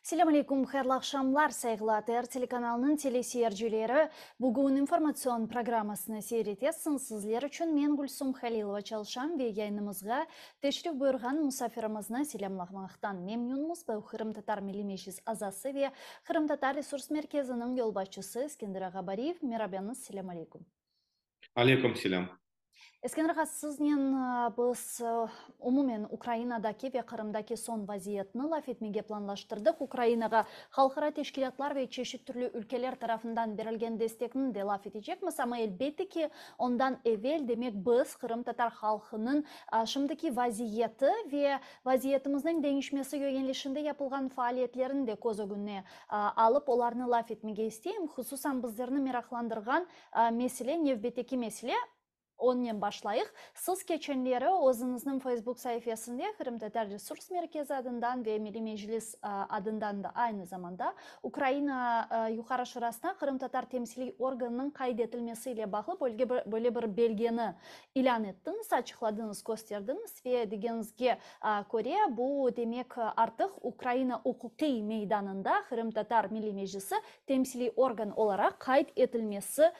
Selam алейкум, хайырлы акшамлар, сайгылатыр телеканалының телесерджілері. Бүгін информацион программасыны сейретесін. Сізлер үшін мен Гүлсум Халилова чалшам ве яйнымызға тешрif бұйырған мұсафирымызны селямлағмақтан мемнюнмыз бұл Қырым татар милимешіз азасы ве Қырым татар ресурс мерkezінің елбасшысы Ескендір Ағабариев. Мерабяныз, селям алейкум. Алейкум селям. Ескендір аға, сізнен біз умумен Украинадаки ве Қырымдаки сон вазиетні лаф етмеге планлаштырдық. Украинаға халқыра тешкілетлар ве чешік түрлі ülkeler тарафындан берілген дестекін де лаф етечекміз. Ама елбетті ки ондан евел демек біз Қырым татар халқының шымдыки вазиеті ве вазиетіміздің дейіншмесі көгенлешінде yapılған фаалиетлерін де көз өгіне алып, оларны лаф етмеге істейм. Хусусан біздерні мерақландырған меселе, невбетеки меселе. Оннен башлайық. Сыз кеченлері өзіңіздің Facebook сайфесінде Қырым татар ресурс меркезі адындан ве Милли Мejlis адындан да айны заманда Украина юқары шырасына Қырым татар темсили органының қайдетілмесі ile бағылы бөлге бір белгені илан еттіңіз, ачықладыңыз, көстердіңіз ве дегенізге көре бұл демек артық Украина ұқуқи мейданында Қырым татар Милли Mejlisi темсили орган олара қайд етілмесі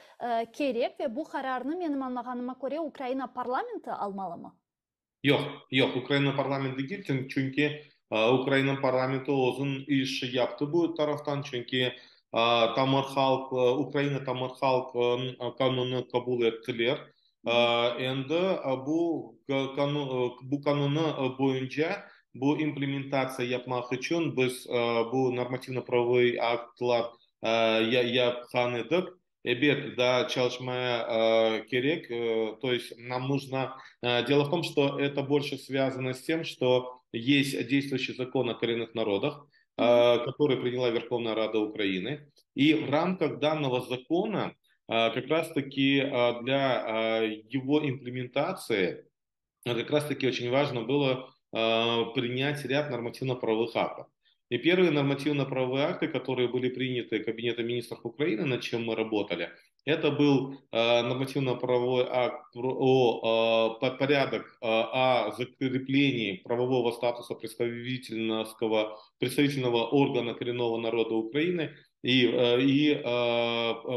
керек ве бұл қарарыны менің анлағаным göre Ukrayna parlamenti almalı mı? Yok, Ukrayna parlamenti değil çünkü Ukrayna parlamenti uzun iş yaptı bu taraftan çünkü Tamir halk, Ukrayna Tamir halk kanunu kabul ettiler. Endi bu kanunu boyunca bu implementasya yapmak için biz bu normativno-правовые aktlar yapkan edik. Да, çalışmaya gerek. То есть нам нужно... Дело в том, что это больше связано с тем, что есть действующий закон о коренных народах, который приняла Верховная Рада Украины. И в рамках данного закона как раз-таки для его имплементации как раз-таки очень важно было принять ряд нормативно-правовых актов. И первые нормативно-правовые акты, которые были приняты Кабинетом министров Украины, над чем мы работали, это был нормативно-правовой акт о порядок о закреплении правового статуса представительного органа коренного народа Украины и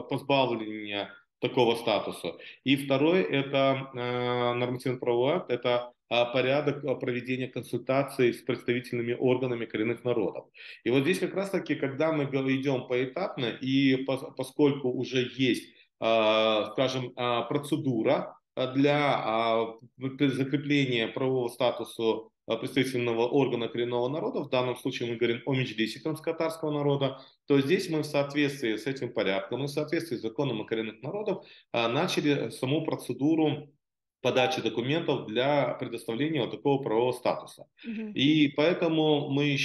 позбавления такого статуса. И второй это нормативно-правовой акт, это порядок проведения консультаций с представительными органами коренных народов. И вот здесь как раз таки, когда мы идем поэтапно, и поскольку уже есть, скажем, процедура для закрепления правового статуса представительного органа коренного народа, в данном случае мы говорим о Меджлисе крымско-татарского народа, то здесь мы в соответствии с этим порядком и в соответствии с законом о коренных народах начали саму процедуру подачи документов для предоставления вот такого правового статуса. И поэтому мы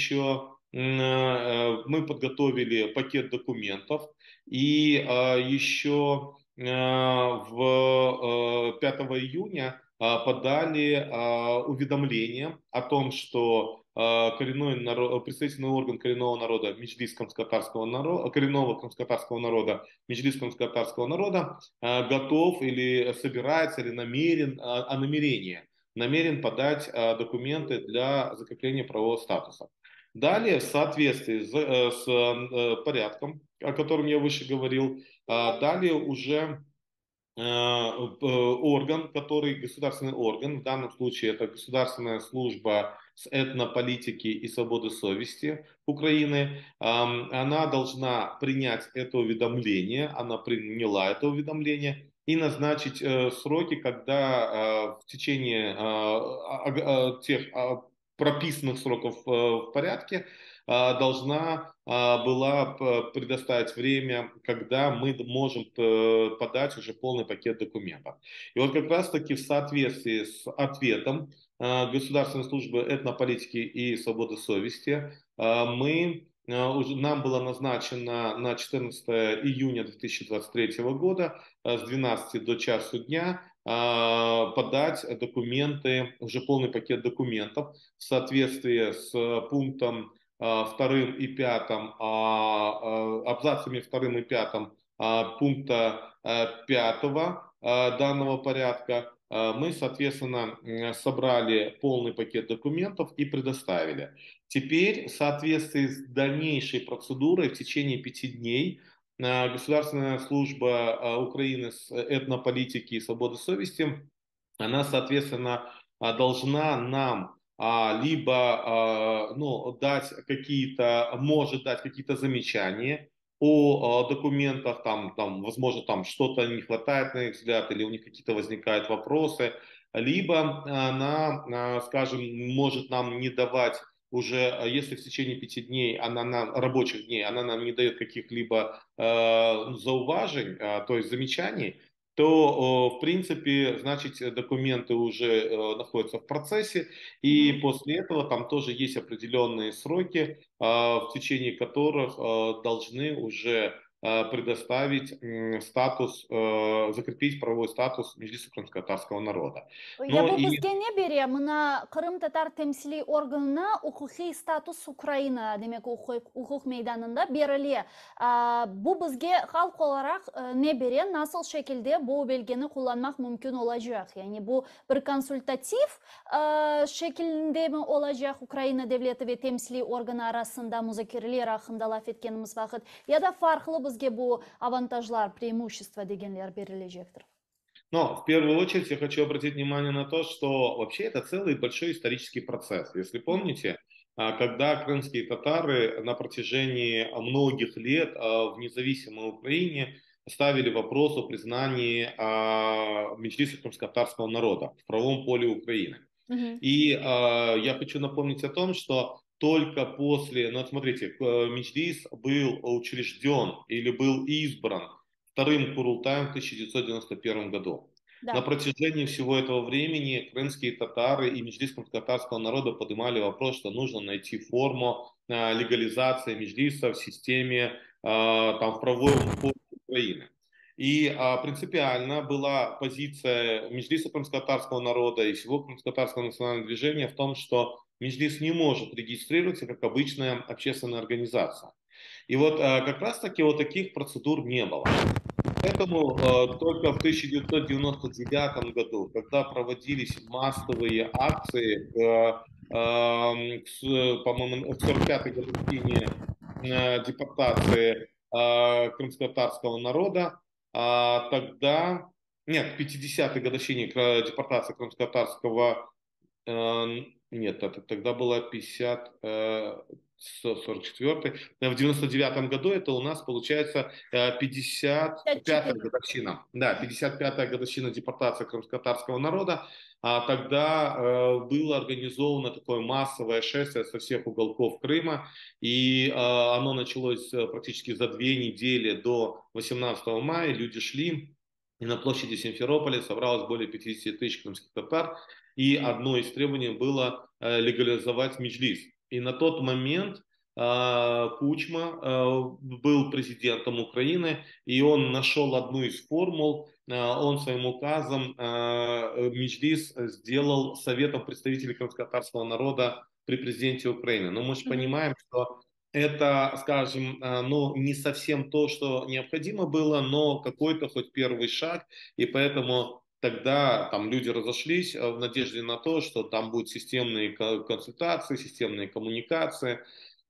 подготовили пакет документов и еще 5 июня подали уведомление о том, что представительный орган коренного народа Меджлис крымско-татарского народа, коренного крымско-татарского народа, Меджлис крымско-татарского народа готов или собирается, или намерен подать документы для закрепления правового статуса. Далее, в соответствии с порядком, о котором я выше говорил, далее уже орган, который государственный орган, в данном случае это Государственная служба с этнополитики и свободы совести Украины, она должна принять это уведомление, она приняла это уведомление и назначить сроки, когда в течение тех прописанных сроков в порядке должна была предоставить время, когда мы можем подать уже полный пакет документов. И вот как раз-таки в соответствии с ответом Государственной службы этнополитики и свободы совести нам было назначено на 14 июня 2023 года с 12 до часу дня подать документы, уже полный пакет документов в соответствии с пунктом 2 и 5, абзацами 2 и 5 пункта 5 данного порядка, мы, соответственно, собрали полный пакет документов и предоставили. Теперь, в соответствии с дальнейшей процедурой, в течение 5 дней Государственная служба Украины с этнополитики и свободы совести, она, соответственно, должна нам либо ну, дать какие-то, может дать какие-то замечания о документах, там, возможно, там что-то не хватает, на их взгляд, или у них какие-то возникают вопросы, либо она, скажем, может нам не давать уже, если в течение 5 дней, она нам, рабочих дней, она нам не дает каких-либо зауважень, то есть замечаний, то, в принципе, значит, документы уже находятся в процессе, и Мгм. после этого там тоже есть определенные сроки, в течение которых должны уже предоставить статус, закрепить правовой статус Меджлиса крымско-татарского народа. Я Ну бу и бізге не бере, мына Кырым татар темсили органына укухи статус Украина, демек укук мейданында беріле. Бу бізге халк olarak не бере, насыл шекилде бу белгени кулланмак мүмкүн олажак. Yani бу bir консультатив шекилинде ми олажак Украина devleti ve temsili органы арасында музакирлер акында лаф эткенimiz вакыт, я да фарклы бізге бу авантажлар, преимущества дегенлер берилежектир. Но в первую очередь я хочу обратить внимание на то, что вообще это целый большой исторический процесс. Если помните, когда крымские татары на протяжении многих лет в независимой Украине ставили вопрос о признании Меджлиса крымско-татарского народа в правом поле Украины. Мгм. И я хочу напомнить о том, что только после, ну вот смотрите, Меджлис был учрежден или был избран вторым Курултаем в 1991 году. На Да. протяжении всего этого времени крымские татары и Меджлис крымско-татарского народа поднимали вопрос, что нужно найти форму легализации Меджлиса в системе, там, в правовом поле Украины. И принципиально была позиция Меджлиса крымско-татарского народа и всего крымско-татарского национального движения в том, что Меджлис не может регистрироваться как обычная общественная организация. И вот как раз-таки вот таких процедур не было. Поэтому только в 1999 году, когда проводились массовые акции, по-моему, к 45-й годовщине депортации крымско-татарского народа, тогда, нет, к 50-й годовщине депортации крымско-татарского, э, нет, это тогда было 44-й, в 99 году это у нас получается 55-я 54. годовщина, да, 55-я годовщина депортации крымско-татарского народа. Тогда было организовано такое массовое шествие со всех уголков Крыма, и оно началось практически за 2 недели до 18 мая. Люди шли, и на площади Симферополя собралось более 50 тысяч крымских татар, и одно из требований было легализовать Меджлис. И на тот момент Кучма был президентом Украины, и он нашел одну из формул. Он своим указом Меджлис сделал Советом представителей крымско-татарского народа при президенте Украины. Но мы же Мгм. понимаем, что это, скажем, ну, не совсем то, что необходимо было, но какой-то хоть первый шаг, и поэтому тогда там люди разошлись в надежде на то, что там будут системные консультации, системные коммуникации.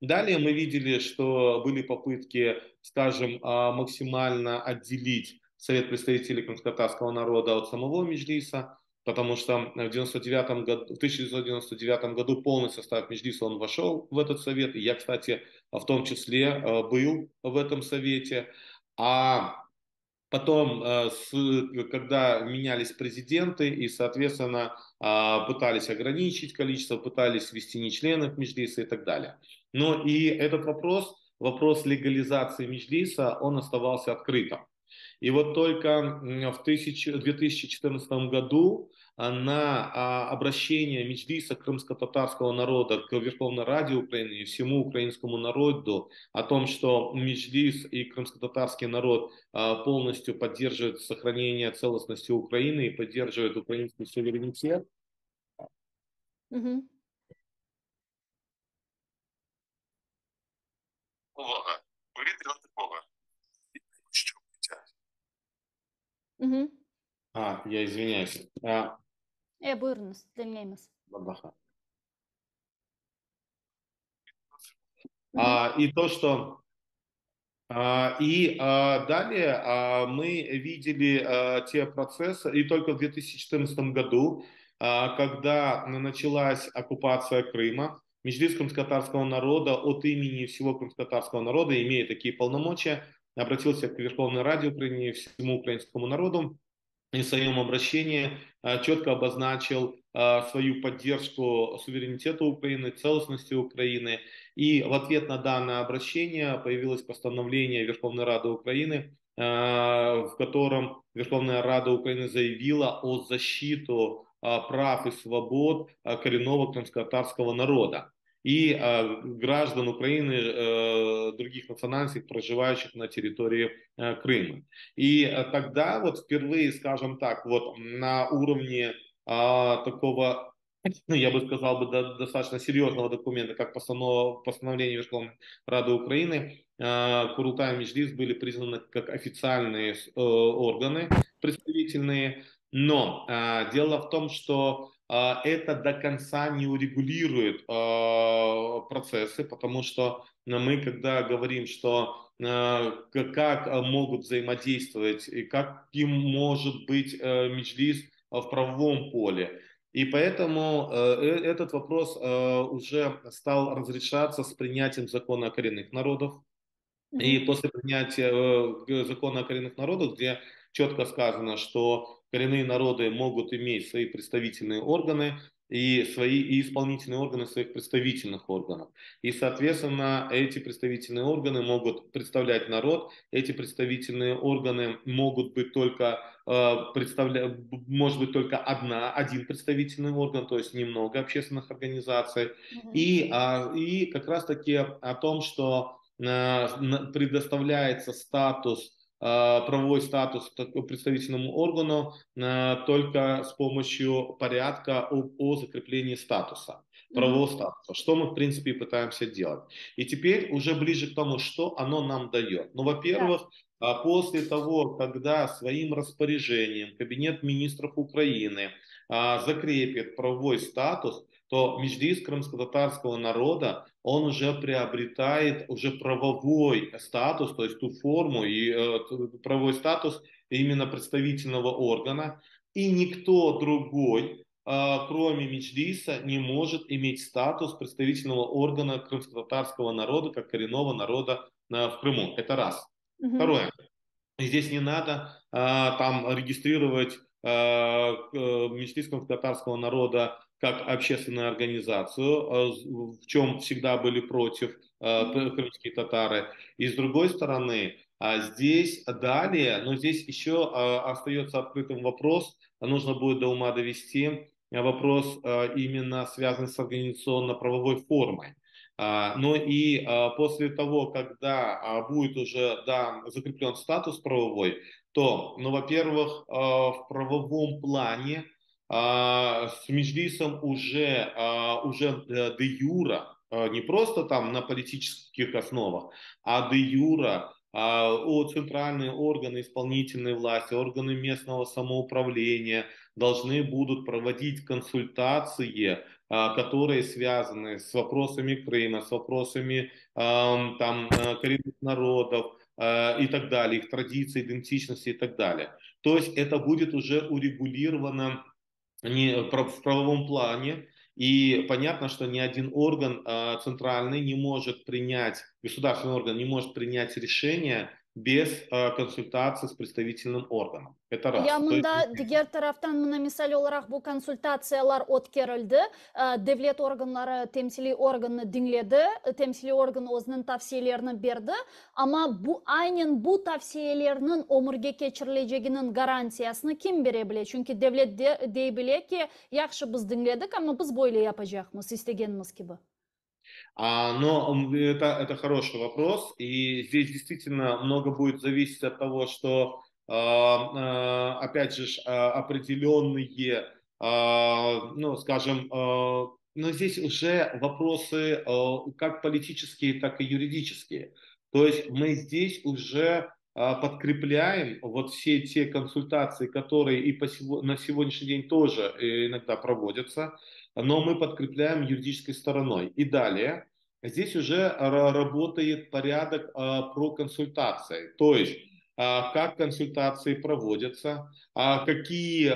Далее мы видели, что были попытки, скажем, максимально отделить Совет представителей крымско-татарского народа от самого Меджлиса, потому что в 1999 году полный состав Меджлиса он вошел в этот совет, и я, кстати, в том числе был в этом совете. А потом, когда менялись президенты и, соответственно, пытались ограничить количество, пытались ввести нечленов Меджлиса и так далее. Но и этот вопрос, вопрос легализации Меджлиса, он оставался открытым. И вот только в 2014 году на обращение Меджлиса крымско-татарского народа к Верховной Раде Украины и всему украинскому народу о том, что Меджлис и крымско-татарский народ полностью поддерживают сохранение целостности Украины и поддерживают украинский суверенитет. Мгм. Увага. Повітряна тривога. Що? Мгм. Я извиняюсь. Buyurunuz, dinleyiniz. Бабаха. Hı hı. И то, что далее мы видели те процессы, и только в 2014 году, когда началась оккупация Крыма, Меджлис крымско-татарского народа от имени всего крымско-татарского народа, имея такие полномочия, обратился к Верховной Раде Украины и всему украинскому народу и в своем обращении четко обозначил свою поддержку суверенитета Украины, целостности Украины. И в ответ на данное обращение появилось постановление Верховной Рады Украины, в котором Верховная Рада Украины заявила о защиту прав и свобод коренного крымско-татарского народа и граждан Украины, других национальностей, проживающих на территории Крыма. И тогда вот впервые, скажем так, вот на уровне такого, ну, я бы сказал, достаточно серьезного документа, как постановление Верховной Рады Украины, Курултай и Меджлис были признаны как официальные органы представительные, но дело в том, что это до конца не урегулирует процессы, потому что мы, когда говорим, что как могут взаимодействовать и каким может быть Меджлис в правовом поле. И поэтому этот вопрос уже стал разрешаться с принятием закона о коренных народах. И Мгм. после принятия закона о коренных народах, где четко сказано, что коренные народы могут иметь свои представительные органы и свои исполнительные органы своих представительных органов. И, соответственно, эти представительные органы могут представлять народ, эти представительные органы могут быть только, может быть только один представительный орган, то есть немного общественных организаций. Мгм. И как раз таки о том, что предоставляется статус, правовой статус представительному органу только с помощью порядка о закреплении статуса, Мгм. правового статуса, что мы в принципе и пытаемся делать. И теперь уже ближе к тому, что оно нам дает. Ну, Так. во-первых, после того, когда своим распоряжением Кабинет министров Украины закрепит правовой статус, то Меджлис крымско-татарского народа, он уже приобретает уже правовой статус, то есть ту форму и правовой статус именно представительного органа, и никто другой, кроме Меджлиса, не может иметь статус представительного органа крымско-татарского народа, как коренного народа в Крыму. Это раз. Мгм. Второе. Здесь не надо там регистрировать Мечтийского татарского народа как общественную организацию, в чем всегда были против Мгм. крымские татары. И с другой стороны, здесь далее, но здесь еще остается открытым вопрос, нужно будет до ума довести, вопрос именно связанный с организационно-правовой формой. Ну и после того, когда будет уже закреплен статус правовой, то, ну, во-первых, в правовом плане с Меджлисом уже де юра, не просто там на политических основах, а де юра центральные органы исполнительной власти, органы местного самоуправления должны будут проводить консультации, которые связаны с вопросами Крыма, с вопросами коренных народов и так далее, их традиций, идентичности и так далее. То есть это будет уже урегулировано в правовом плане, и понятно, что ни один орган центральный не может принять, государственный орган не может принять решение без консультации с представительным органом. Это Я раз. То есть, мында дигер тарафтан мына мисал olarak bu консультациялар өткөрүлдү. Devlet органдары темсили органны диңледи, темсили орган өзүнүн тавсиелерин берди. Ама айнен бу тавсиелеринин өмүргө кечирилежегинин гарантиясын ким бере билет? Чүнки devlet дей билет ки, жакшы биз диңледик, ама биз бойлой япажакмыз, истегенибиз киби. Но это хороший вопрос, и здесь действительно много будет зависеть от того, что, опять же, определенные, ну, скажем, но здесь уже вопросы как политические, так и юридические. То есть мы здесь уже подкрепляем вот все те консультации, которые на сегодняшний день тоже иногда проводятся, но мы подкрепляем юридической стороной. И далее здесь уже работает порядок про консультации, то есть как консультации проводятся, какие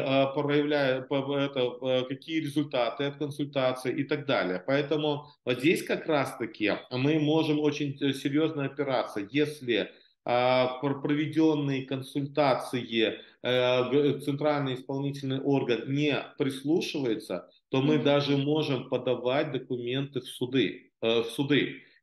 результаты от консультации и так далее. Поэтому вот здесь как раз-таки мы можем очень серьезно опираться, если проведенные консультации центральный исполнительный орган не прислушивается, то мы Мгм. даже можем подавать документы в суды,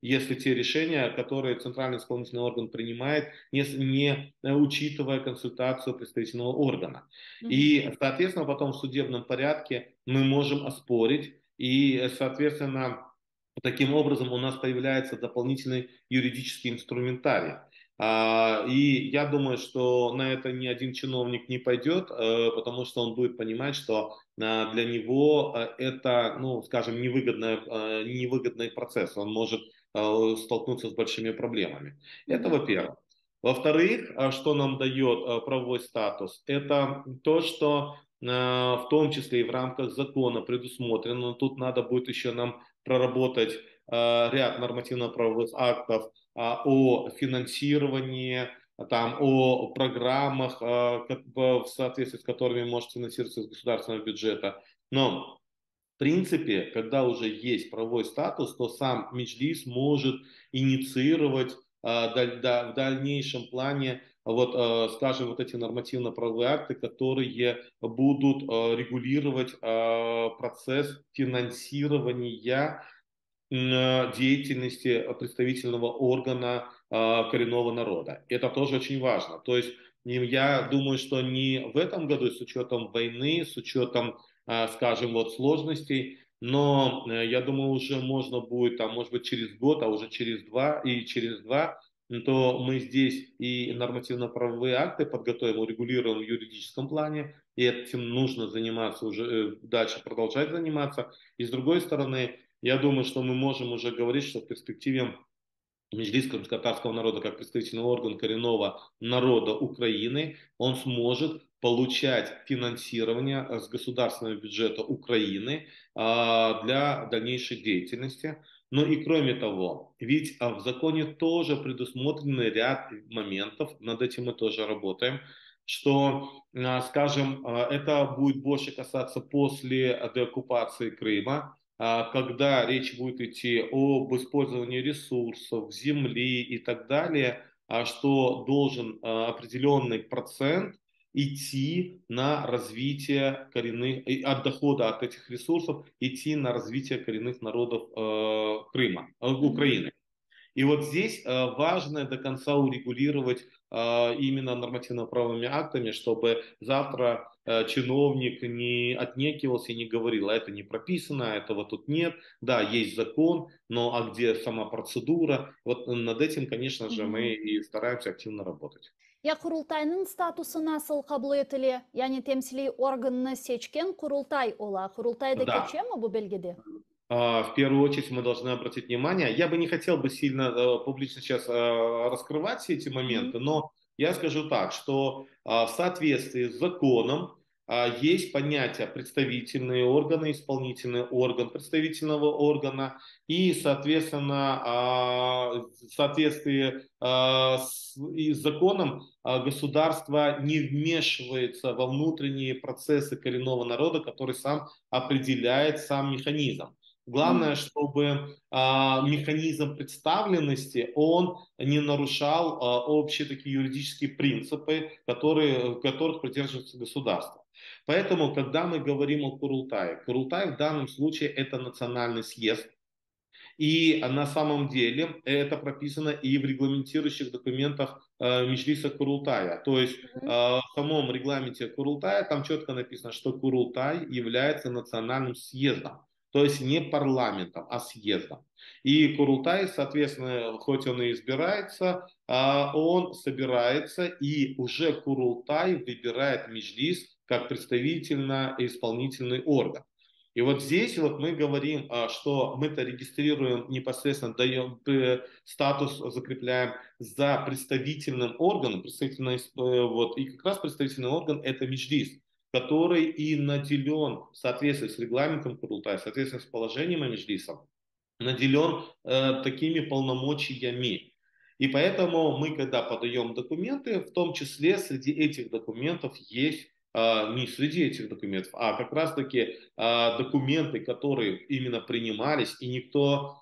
если те решения, которые центральный исполнительный орган принимает, не учитывая консультацию представительного органа. Мгм. И, соответственно, потом в судебном порядке мы можем оспорить, и, соответственно, таким образом у нас появляется дополнительный юридический инструментарий. И я думаю, что на это ни один чиновник не пойдет, потому что он будет понимать, что для него это, ну, скажем, невыгодный процесс. Он может столкнуться с большими проблемами. Это Мгм. во-первых. Во-вторых, что нам дает правовой статус, это то, что в том числе и в рамках закона предусмотрено, но тут надо будет еще нам проработать ряд нормативно-правовых актов о финансировании, там, о программах, в соответствии с которыми может финансироваться из государственного бюджета. Но в принципе, когда уже есть правовой статус, то сам Меджлис может инициировать в дальнейшем плане, вот, скажем, вот эти нормативно-правовые акты, которые будут регулировать процесс финансирования деятельности представительного органа коренного народа. Это тоже очень важно. То есть я думаю, что не в этом году, с учетом войны, с учетом, скажем, вот сложностей, но я думаю, уже можно будет, там, может быть, через год, а уже через два, то мы здесь и нормативно-правовые акты подготовим, урегулируем в юридическом плане, и этим нужно заниматься уже, дальше продолжать заниматься. И с другой стороны, я думаю, что мы можем уже говорить, что в перспективе Меджлис крымско-татарского народа как представительный орган коренного народа Украины, он сможет получать финансирование с государственного бюджета Украины для дальнейшей деятельности. Но и кроме того, ведь в законе тоже предусмотрены ряд моментов, над этим мы тоже работаем, что, скажем, это будет больше касаться после деоккупации Крыма, когда речь будет идти об использовании ресурсов, земли и так далее, что должен определенный процент идти на развитие коренных, от дохода от этих ресурсов идти на развитие коренных народов Крыма, Мгм. Украины. И вот здесь важно до конца урегулировать именно нормативно-правовыми актами, чтобы завтра чиновник не отнекивался и не говорил, а это не прописано, а этого тут нет, да, есть закон, но а где сама процедура? Вот над этим, конечно же, мы Мгм. и стараемся активно работать. Я Курултайның статусы насыл кабыл етіле? Яғни темсили органны сечкен Курултай ола. Курултайды Да. кече ме бу белгеде? В первую очередь мы должны обратить внимание. Я бы не хотел бы сильно публично сейчас раскрывать все эти Мгм. моменты, но я скажу так, что в соответствии с законом есть понятие представительные органы, исполнительный орган представительного органа, и, соответственно, в соответствии и с законом государство не вмешивается во внутренние процессы коренного народа, который сам определяет сам механизм. Главное, Мгм. чтобы механизм представленности, он не нарушал общие такие юридические принципы, которых придерживается государство. Поэтому, когда мы говорим о Курултае, Курултай в данном случае это национальный съезд, и на самом деле это прописано и в регламентирующих документах Меджлиса Курултая. То есть Мгм. в самом регламенте Курултая там четко написано, что Курултай является национальным съездом. То есть не парламентом, а съездом. И Курултай, соответственно, хоть он и избирается, он собирается, и уже Курултай выбирает Меджлис как представительно-исполнительный орган. И вот здесь вот мы говорим, что мы-то регистрируем непосредственно, даем статус, закрепляем за представительным органом, вот, и как раз представительный орган это Меджлис, который и наделен в соответствии с регламентом Курултая, в соответствии с положением о Меджлисе, наделен такими полномочиями. И поэтому мы, когда подаем документы, в том числе среди этих документов есть не среди этих документов, а как раз-таки документы, которые именно принимались, и никто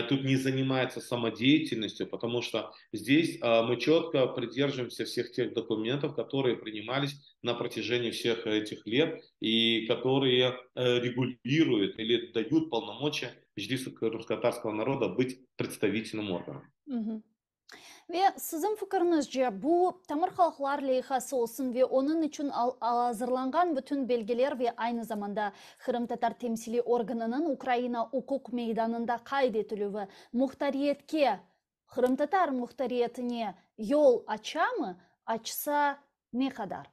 тут не занимается самодеятельностью, потому что здесь мы четко придерживаемся всех тех документов, которые принимались на протяжении всех этих лет и которые регулируют или дают полномочия Меджлису крымско-татарского народа быть представительным органом. Мгм. Ve sizin fikrinizce bu Temir Halklar Leyhası olsun ve onun için hazırlangan bütün belgeler ve aynı zamanda Kırım Tatar temsili organının Ukrayna hukuk meydanında kaydedilüğü muhtariyetke, Kırım Tatar muhtariyetine yol açar mı? Açsa ne kadar?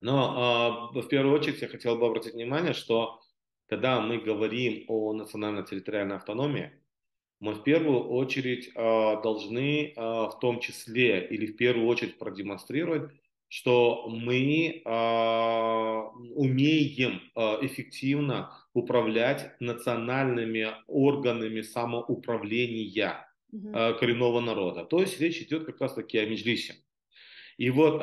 Но в первую очередь я хотел бы обратить внимание, что когда мы говорим о национально-территориальной автономии, мы в первую очередь должны в том числе или в первую очередь продемонстрировать, что мы умеем эффективно управлять национальными органами самоуправления Мгм. коренного народа. То есть речь идет как раз таки о Меджлисе. И вот,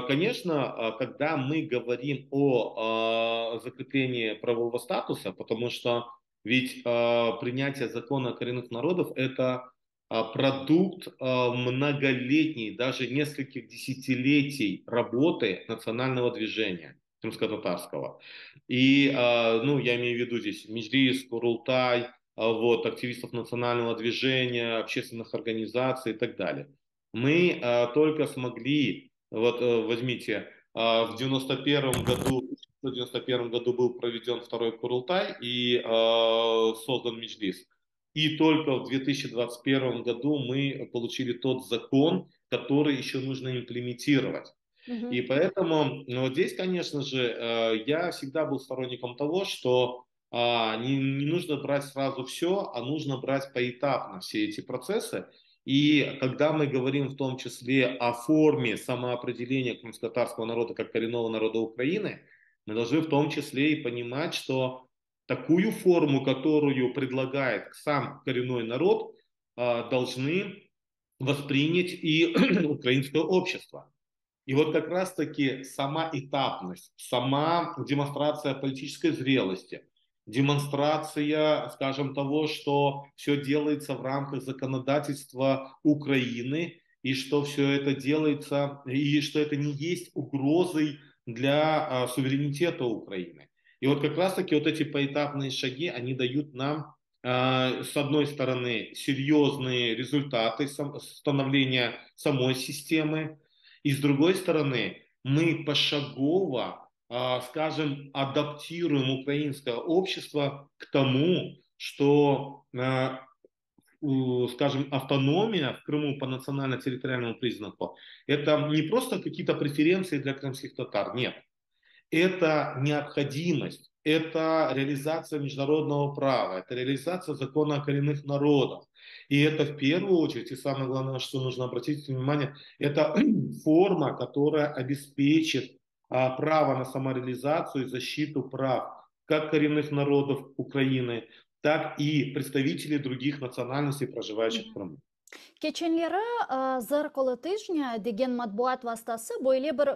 конечно, когда мы говорим о закреплении правового статуса, потому что ведь принятие закона коренных народов – это продукт многолетней, даже нескольких десятилетий работы национального движения крымско-татарского. И, ну, я имею в виду здесь Меджлис, Курултай, вот, активистов национального движения, общественных организаций и так далее. Мы только смогли, вот возьмите, в 91 году, в 91 году был проведен второй Курултай и создан Меджлис. И только в 2021 году мы получили тот закон, который еще нужно имплементировать. Мгм. И поэтому ну, вот здесь, конечно же, я всегда был сторонником того, что не нужно брать сразу все, а нужно брать поэтапно все эти процессы. И когда мы говорим в том числе о форме самоопределения крымско-татарского народа как коренного народа Украины, мы должны в том числе и понимать, что такую форму, которую предлагает сам коренной народ, должны воспринять и украинское общество. И вот как раз-таки сама этапность, сама демонстрация политической зрелости, демонстрация, скажем, того, что все делается в рамках законодательства Украины, и что все это делается, и что это не есть угрозой для суверенитета Украины. И вот как раз-таки вот эти поэтапные шаги, они дают нам, с одной стороны, серьезные результаты становления самой системы, и с другой стороны, мы пошагово, скажем, адаптируем украинское общество к тому, что, скажем, автономия в Крыму по национально-территориальному признаку, это не просто какие-то преференции для крымских татар, нет. Это необходимость, это реализация международного права, это реализация закона о коренных народах. И это в первую очередь, и самое главное, что нужно обратить внимание, это форма, которая обеспечит право на самореализацию и защиту прав как коренных народов Украины, так и представителей других национальностей, проживающих в Крыму. Keçenleri Zırkılı Tijnya деген matbuat vasıtası böyle bir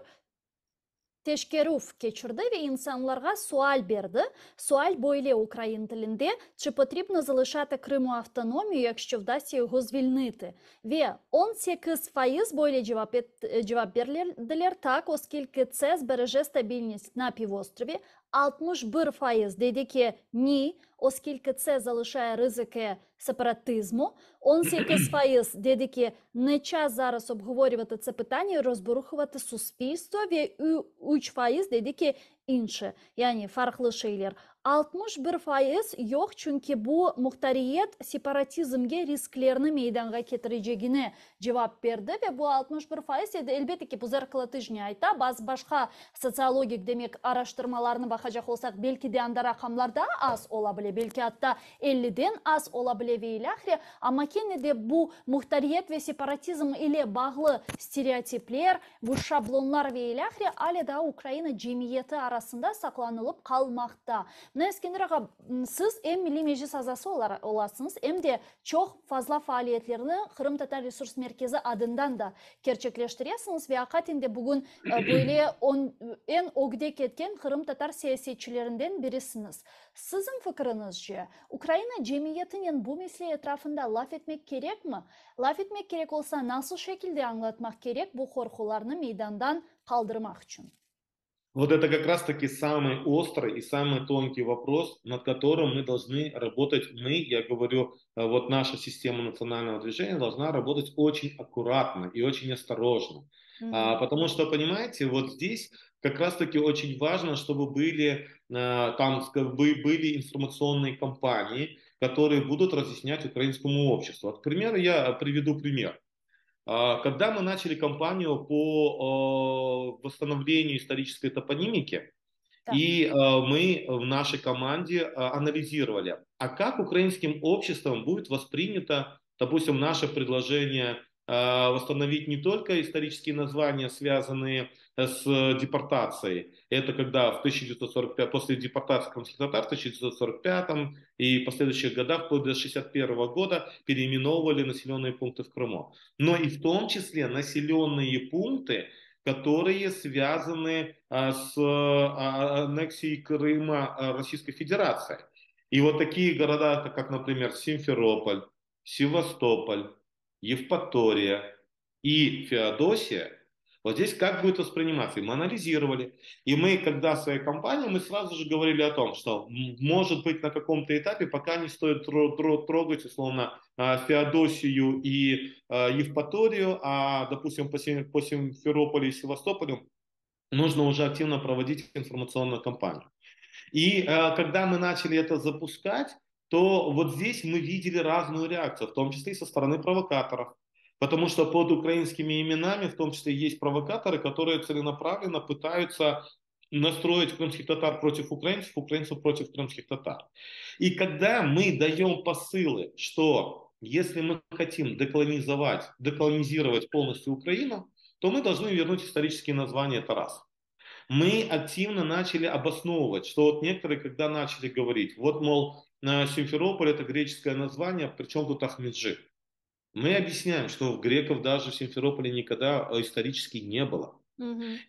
Teşkeruf geçirdi ve insanlara sual berdi. Суаль böyle Україн тілінде, чи потрібно залишати Криму автономію, якщо вдасться його звільнити. Ve 18% böyle cevap verdiler так, оскільки це збереже стабільність на півострові. 61% dedi ki ні, оскільки це залишає ризики сепаратизму. 18% dedi ki не час зараз обговорювати це питання і розбурхувати суспільство. Ve 3% dedi ki инше, яғни фарқлы шейлер. 61% yok, çünkü bu muhtariyet separatizmге risklерні meydanға кетірежегіне cevap berdi ve bu 61% elbette ki bu zarkılı tijne ayta. Başka sotsiologik demek araştırmalarını bakacak olsak belki de anda rakamlarda az olabilir. Belki hatta 50'den az olabilir ve ilahri. Ama kene de bu muhtariyet ve separatizm ile bağlı stereotipler, bu şablonlar ve ilahri hala da Ukrayna cemiyeti arasında saklanılıp kalmakta. Mына Eskender ağa, siz hem Milli Meclis azası olasınız hem de çok fazla faaliyetlerini Kırım Tatar Resurs Merkezi adından da gerçekleştiriyorsunuz ve hakikaten bugün böyle en ogde ketken Kırım Tatar siyasetçilerinden birisiniz. Sizin fikrinizce Ukrayna cemiyetinin bu mesele etrafında laf etmek gerek mi? Laf etmek gerek olsa nasıl şekilde anlatmak gerek bu korkularını meydandan kaldırmak için? Вот это как раз-таки самый острый и самый тонкий вопрос, над которым мы должны работать. Я говорю, вот наша система национального движения должна работать очень аккуратно и очень осторожно. Потому что, понимаете, вот здесь как раз-таки очень важно, чтобы были информационные кампании, которые будут разъяснять украинскому обществу. К примеру, я приведу пример. Когда мы начали кампанию по восстановлению исторической топонимики, Да. и мы в нашей команде анализировали, а как украинским обществом будет воспринято, допустим, наше предложение восстановить не только исторические названия, связанные с депортацией. Это когда в 1945, после депортации крымских татар в 1945 и последующих годах, вплоть до 1961 года, переименовывали населенные пункты в Крыму. Но и в том числе населенные пункты, которые связаны с аннексией Крыма Российской Федерацией. И вот такие города, как, например, Симферополь, Севастополь, Евпатория и Феодосия, вот здесь как будет восприниматься? И мы анализировали. И мы, когда в своей компании, мы сразу же говорили о том, что может быть на каком-то этапе пока не стоит трогать, условно, Феодосию и Евпаторию, а, допустим, по Симферополю и Севастополю нужно уже активно проводить информационную кампанию. И когда мы начали это запускать, то вот здесь мы видели разную реакцию, в том числе и со стороны провокаторов. Потому что под украинскими именами, в том числе, есть провокаторы, которые целенаправленно пытаются настроить крымских татар против украинцев, украинцев против крымских татар. И когда мы даем посылы, что если мы хотим деколонизировать полностью Украину, то мы должны вернуть исторические названия, это раз. Мы активно начали обосновывать, что вот некоторые, когда начали говорить, вот, мол, Симферополь это греческое название, причем тут Ахмеджи. Мы объясняем, что в греков даже в Симферополе никогда исторически не было.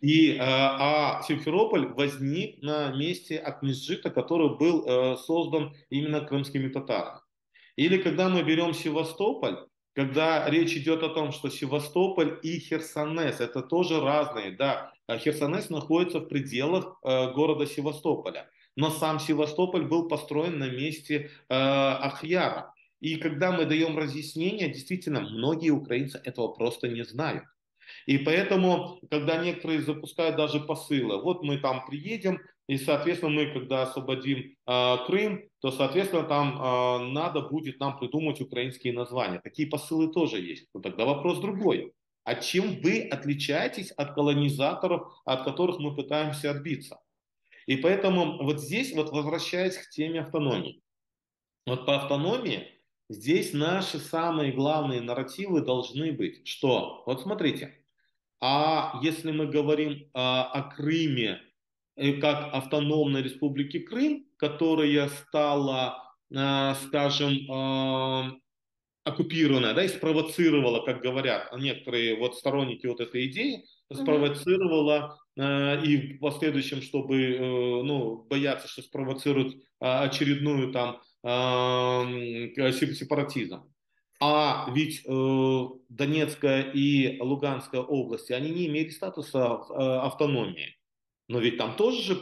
И Симферополь возник на месте Акмеджита, который был создан именно крымскими татарами. Или когда мы берем Севастополь, когда речь идет о том, что Севастополь и Херсонес это тоже разные, да, Херсонес находится в пределах города Севастополя, но сам Севастополь был построен на месте Ахьяра. И когда мы даем разъяснение, действительно, многие украинцы этого просто не знают. И поэтому, когда некоторые запускают даже посылы, вот мы там приедем, и, соответственно, мы, когда освободим Крым, то, соответственно, там надо будет нам придумать украинские названия. Такие посылы тоже есть. Но тогда вопрос другой. А чем вы отличаетесь от колонизаторов, от которых мы пытаемся отбиться? И поэтому вот здесь, вот возвращаясь к теме автономии. Вот по автономии здесь наши самые главные нарративы должны быть, что, вот смотрите, а если мы говорим о Крыме как автономной республике Крым, которая стала, скажем, оккупированная, да, и спровоцировала, как говорят некоторые вот сторонники вот этой идеи, спровоцировала и в последующем, чтобы, ну, бояться, что спровоцируют очередную там сепаратизм. А ведь Донецкая и Луганская области, они не имели статуса автономии. Но ведь там тоже же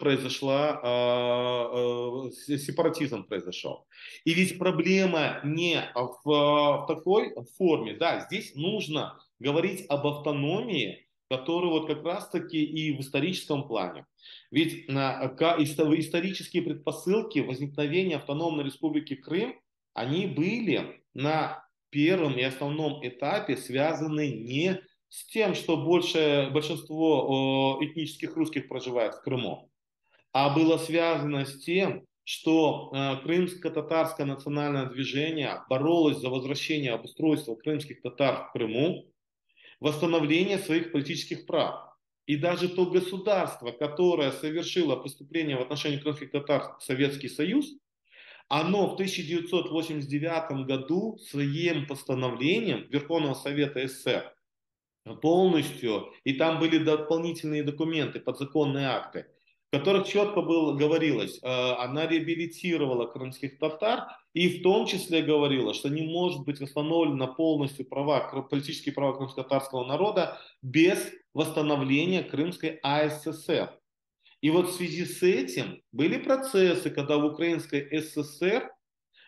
сепаратизм произошел. И ведь проблема не в такой форме. Да, здесь нужно говорить об автономии который вот как раз-таки и в историческом плане. Ведь исторические предпосылки возникновения автономной республики Крым, они были на первом и основном этапе связаны не с тем, что большинство этнических русских проживает в Крыму, а было связано с тем, что крымско-татарское национальное движение боролось за возвращение обустройства крымских татар в Крыму, восстановление своих политических прав. И даже то государство, которое совершило преступление в отношении крымских татар, Советский Союз, оно в 1989 году своим постановлением Верховного Совета СССР полностью, и там были дополнительные документы, подзаконные акты, в которых четко говорилось, она реабилитировала крымских татар, и в том числе говорила, что не может быть восстановлено полностью политические права крымско-татарского народа без восстановления Крымской АССР. И вот в связи с этим были процессы, когда в Украинской ССР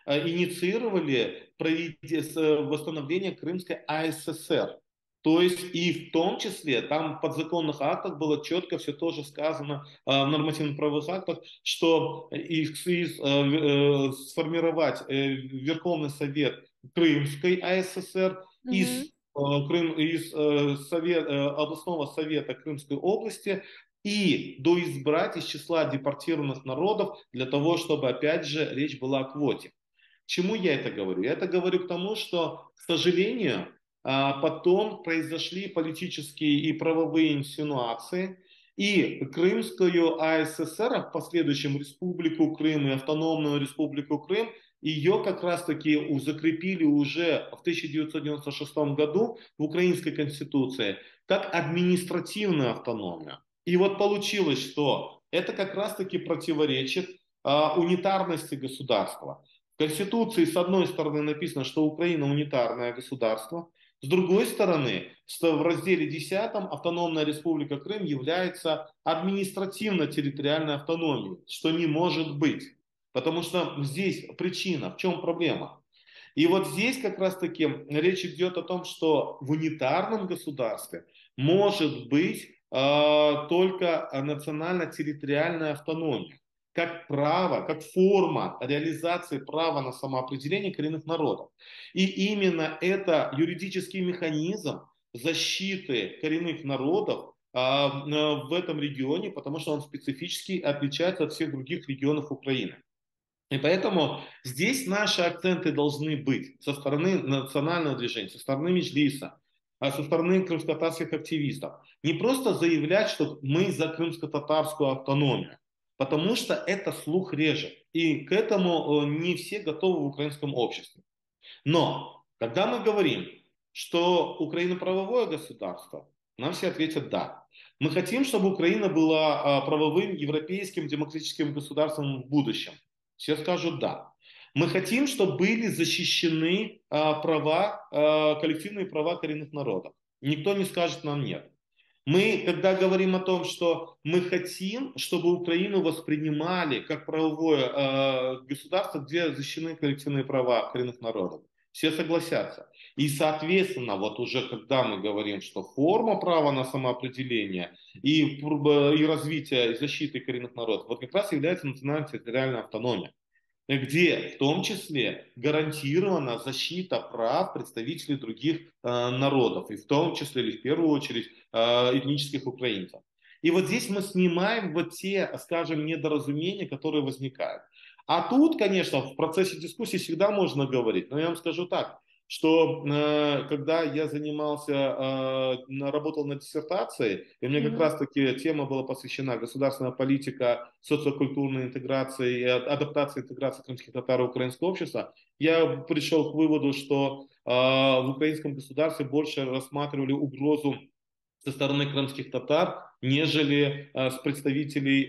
инициировали восстановление Крымской АССР. То есть и в том числе там в подзаконных актах было четко все тоже сказано в нормативно-правовых актах, что сформировать Верховный Совет Крымской АССР Мгм. областного совета Крымской области и доизбрать из числа депортированных народов для того, чтобы опять же речь была о квоте. Чему я это говорю? Я это говорю к тому, что, к сожалению, потом произошли политические и правовые инсинуации, и Крымскую АССР, а в последующем Республику Крым и Автономную Республику Крым, ее как раз-таки закрепили уже в 1996 году в Украинской Конституции как административную автономию. И вот получилось, что это как раз-таки противоречит унитарности государства. В Конституции с одной стороны написано, что Украина унитарное государство, с другой стороны, в разделе 10 Автономная Республика Крым является административно-территориальной автономией, что не может быть. Потому что здесь причина, в чем проблема? И вот здесь как раз-таки речь идет о том, что в унитарном государстве может быть только национально-территориальная автономия как право, как форма реализации права на самоопределение коренных народов. И именно это юридический механизм защиты коренных народов в этом регионе, потому что он специфически отличается от всех других регионов Украины. И поэтому здесь наши акценты должны быть со стороны национального движения, со стороны Меджлиса, со стороны крымско-татарских активистов. Не просто заявлять, что мы за крымско-татарскую автономию, потому что это слух режет. И к этому не все готовы в украинском обществе. Но, когда мы говорим, что Украина правовое государство, нам все ответят «да». Мы хотим, чтобы Украина была правовым европейским демократическим государством в будущем. Все скажут «да». Мы хотим, чтобы были защищены коллективные права коренных народов. Никто не скажет нам «нет». Мы, когда говорим о том, что мы хотим, чтобы Украину воспринимали как правовое государство, где защищены коллективные права коренных народов, все согласятся. И, соответственно, вот уже когда мы говорим, что форма права на самоопределение и развитие и защиты коренных народов, вот как раз является национально-территориальная автономия, где в том числе гарантирована защита прав представителей других народов, и в том числе, или в первую очередь, этнических украинцев. И вот здесь мы снимаем вот те, скажем, недоразумения, которые возникают. А тут, конечно, в процессе дискуссии всегда можно говорить, но я вам скажу так, что когда я работал над диссертацией, и мне как Мгм. раз-таки тема была посвящена государственная политика социокультурной интеграции и адаптации интеграции крымских татар в украинское общество, я пришел к выводу, что в украинском государстве больше рассматривали угрозу со стороны крымских татар, нежели с представителей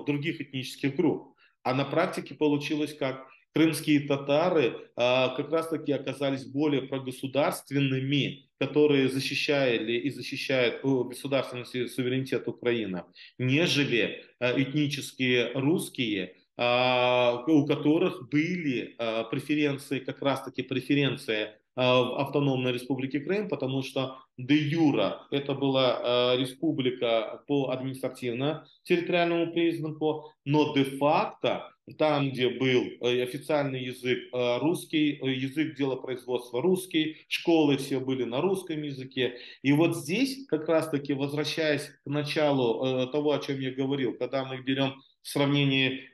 других этнических групп. А на практике получилось как крымские татары как раз-таки оказались более прогосударственными, которые защищали и защищают государственный суверенитет Украины, нежели этнические русские, у которых были преференции, как раз-таки преференции в автономной республике Крым, потому что де юра это была республика по административно-территориальному признаку, но де-факто там, где был официальный язык русский, язык делопроизводства русский, школы все были на русском языке. И вот здесь, как раз-таки, возвращаясь к началу того, о чем я говорил, когда мы берем в сравнении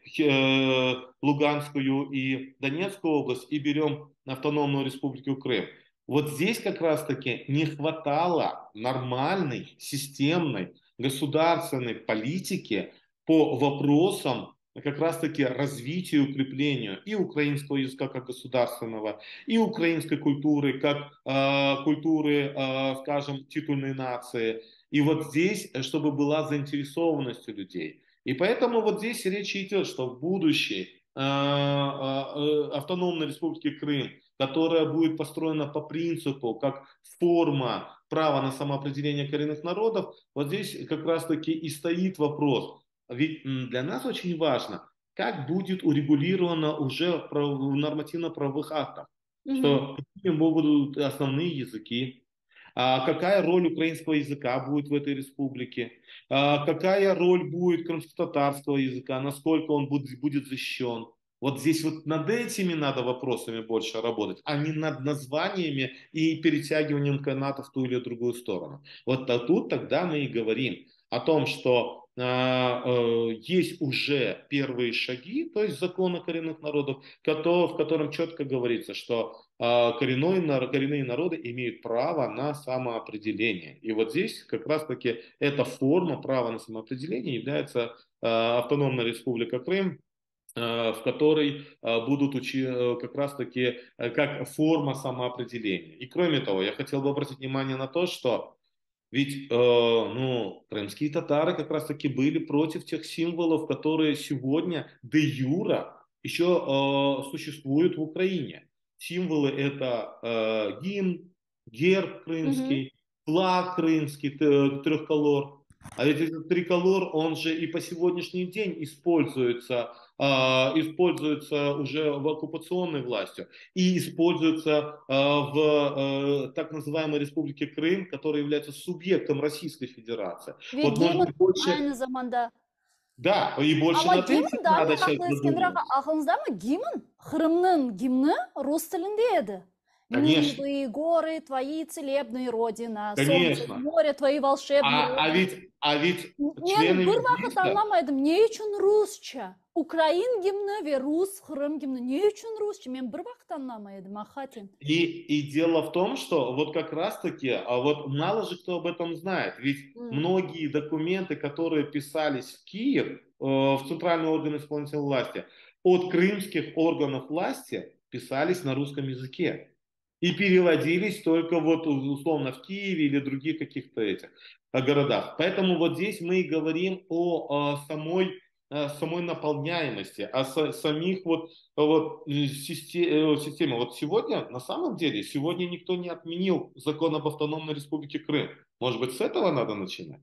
Луганскую и Донецкую область и берем автономную республику Крым, вот здесь как раз-таки не хватало нормальной, системной, государственной политики по вопросам как раз-таки развитию и укреплению и украинского языка как государственного, и украинской культуры как культуры, скажем, титульной нации. И вот здесь, чтобы была заинтересованность у людей. И поэтому вот здесь речь идет, что в будущей автономной республике Крым, которая будет построена по принципу, как форма права на самоопределение коренных народов, вот здесь как раз-таки и стоит вопрос. Ведь для нас очень важно, как будет урегулировано уже в нормативно-правовых актах, Мгм. что какими будут основные языки, какая роль украинского языка будет в этой республике, какая роль будет крымско-татарского языка, насколько он будет защищен. Вот здесь вот над этими надо вопросами больше работать, а не над названиями и перетягиванием каната в ту или другую сторону. Вот тут тогда мы и говорим о том, что есть уже первые шаги, то есть закона коренных народов, в котором четко говорится, что коренные народы имеют право на самоопределение. И вот здесь как раз-таки эта форма права на самоопределение является автономная республика Крым, в которой будут как раз-таки как форма самоопределения. И кроме того, я хотел бы обратить внимание на то, что ведь ну, крымские татары как раз-таки были против тех символов, которые сегодня де юра еще существуют в Украине. Символы это гимн, герб Мгм. крымский, флаг крымский, трехколор. А ведь этот триколор, он же и по сегодняшний день используется уже в оккупационной властью и используется в так называемой Республике Крым, которая является субъектом Российской Федерации. Ve Вот может giyim быть больше, aynı zamanda. да, и больше Ama над этим giyim'in da надо men сейчас haklı Eskender ağa, задуматься. ağınızda mı? Giyim'in Kırım'ın gimni Rus tilindeydi. Конечно, Нивы, горы, твои целебные родина, солнце, конечно. море, твои волшебные родина. А ведь Мен члены bir vaqt Меджлиса, anlamaydım, ne üçün Rusça? Ukrayn gimni ve Rus, Kırım gimni ne üçün Rusça? Men bir vaqt anlamaydım, ахатин. и дело в том, что вот как раз-таки, а вот мало же кто об этом знает. Ведь многие документы, которые писались в Киев, в центральные органы исполнительной власти, от крымских органов власти писались на русском языке. И переводились только вот условно в Киеве или других каких-то этих городах. Поэтому вот здесь мы и говорим о самой наполняемости, о самих системе. Вот сегодня, на самом деле, сегодня никто не отменил закон об автономной республике Крым. Может быть, с этого надо начинать?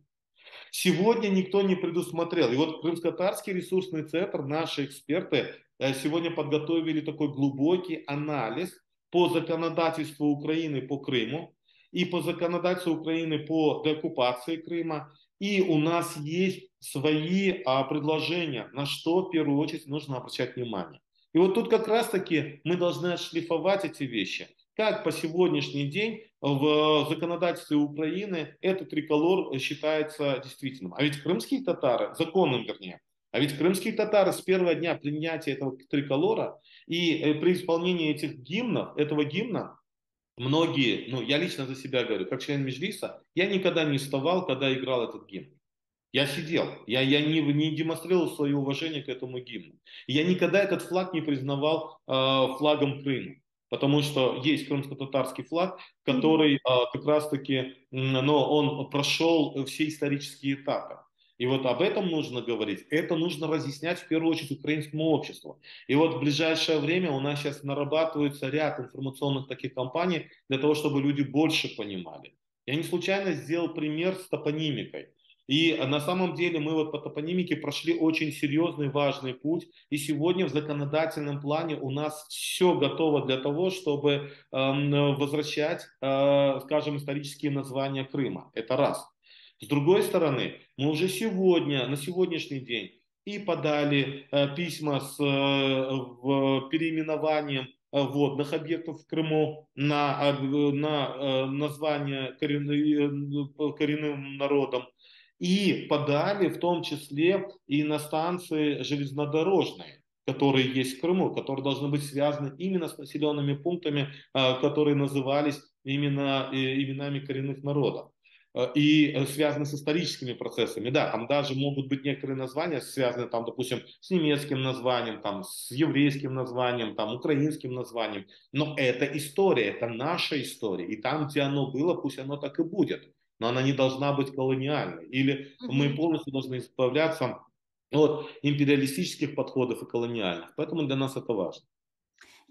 Сегодня никто не предусмотрел. И вот Крымско-Татарский ресурсный центр, наши эксперты сегодня подготовили такой глубокий анализ по законодательству Украины по Крыму и по законодательству Украины по деоккупации Крыма. И у нас есть свои предложения, на что в первую очередь нужно обращать внимание. И вот тут как раз-таки мы должны отшлифовать эти вещи. Как по сегодняшний день в законодательстве Украины этот триколор считается действительным. А ведь крымские татары, законным вернее, а ведь крымские татары с первого дня принятия этого триколора и при исполнении этого гимна, многие, ну я лично за себя говорю, как член Меджлиса, я никогда не вставал, когда играл этот гимн. Я сидел, я не демонстрировал свое уважение к этому гимну. Я никогда этот флаг не признавал флагом Крыма, потому что есть крымско-татарский флаг, который как раз-таки, но он прошел все исторические этапы. И вот об этом нужно говорить. Это нужно разъяснять в первую очередь украинскому обществу. И вот в ближайшее время у нас сейчас нарабатывается ряд информационных таких кампаний для того, чтобы люди больше понимали. Я не случайно сделал пример с топонимикой. И на самом деле мы вот по топонимике прошли очень серьезный, важный путь. И сегодня в законодательном плане у нас все готово для того, чтобы возвращать, скажем, исторические названия Крыма. Это раз. С другой стороны, мы уже сегодня, на сегодняшний день, и подали письма с переименованием водных объектов в Крыму на название коренным народом. И подали в том числе и на станции железнодорожные, которые есть в Крыму, которые должны быть связаны именно с населенными пунктами, которые назывались именно именами коренных народов и связаны с историческими процессами. Да, там даже могут быть некоторые названия связаны, там, допустим, с немецким названием, там, с еврейским названием, там, украинским названием. Но это история, это наша история. И там, где оно было, пусть оно так и будет. Но она не должна быть колониальной. Или мы Мгм. полностью должны избавляться от империалистических подходов и колониальных. Поэтому для нас это важно.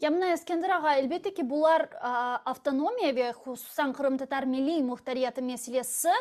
Я мына Эскендер аға, әлбетте ки булар автономия ве хусусан Кырым татар милли мухтарияты мәселесі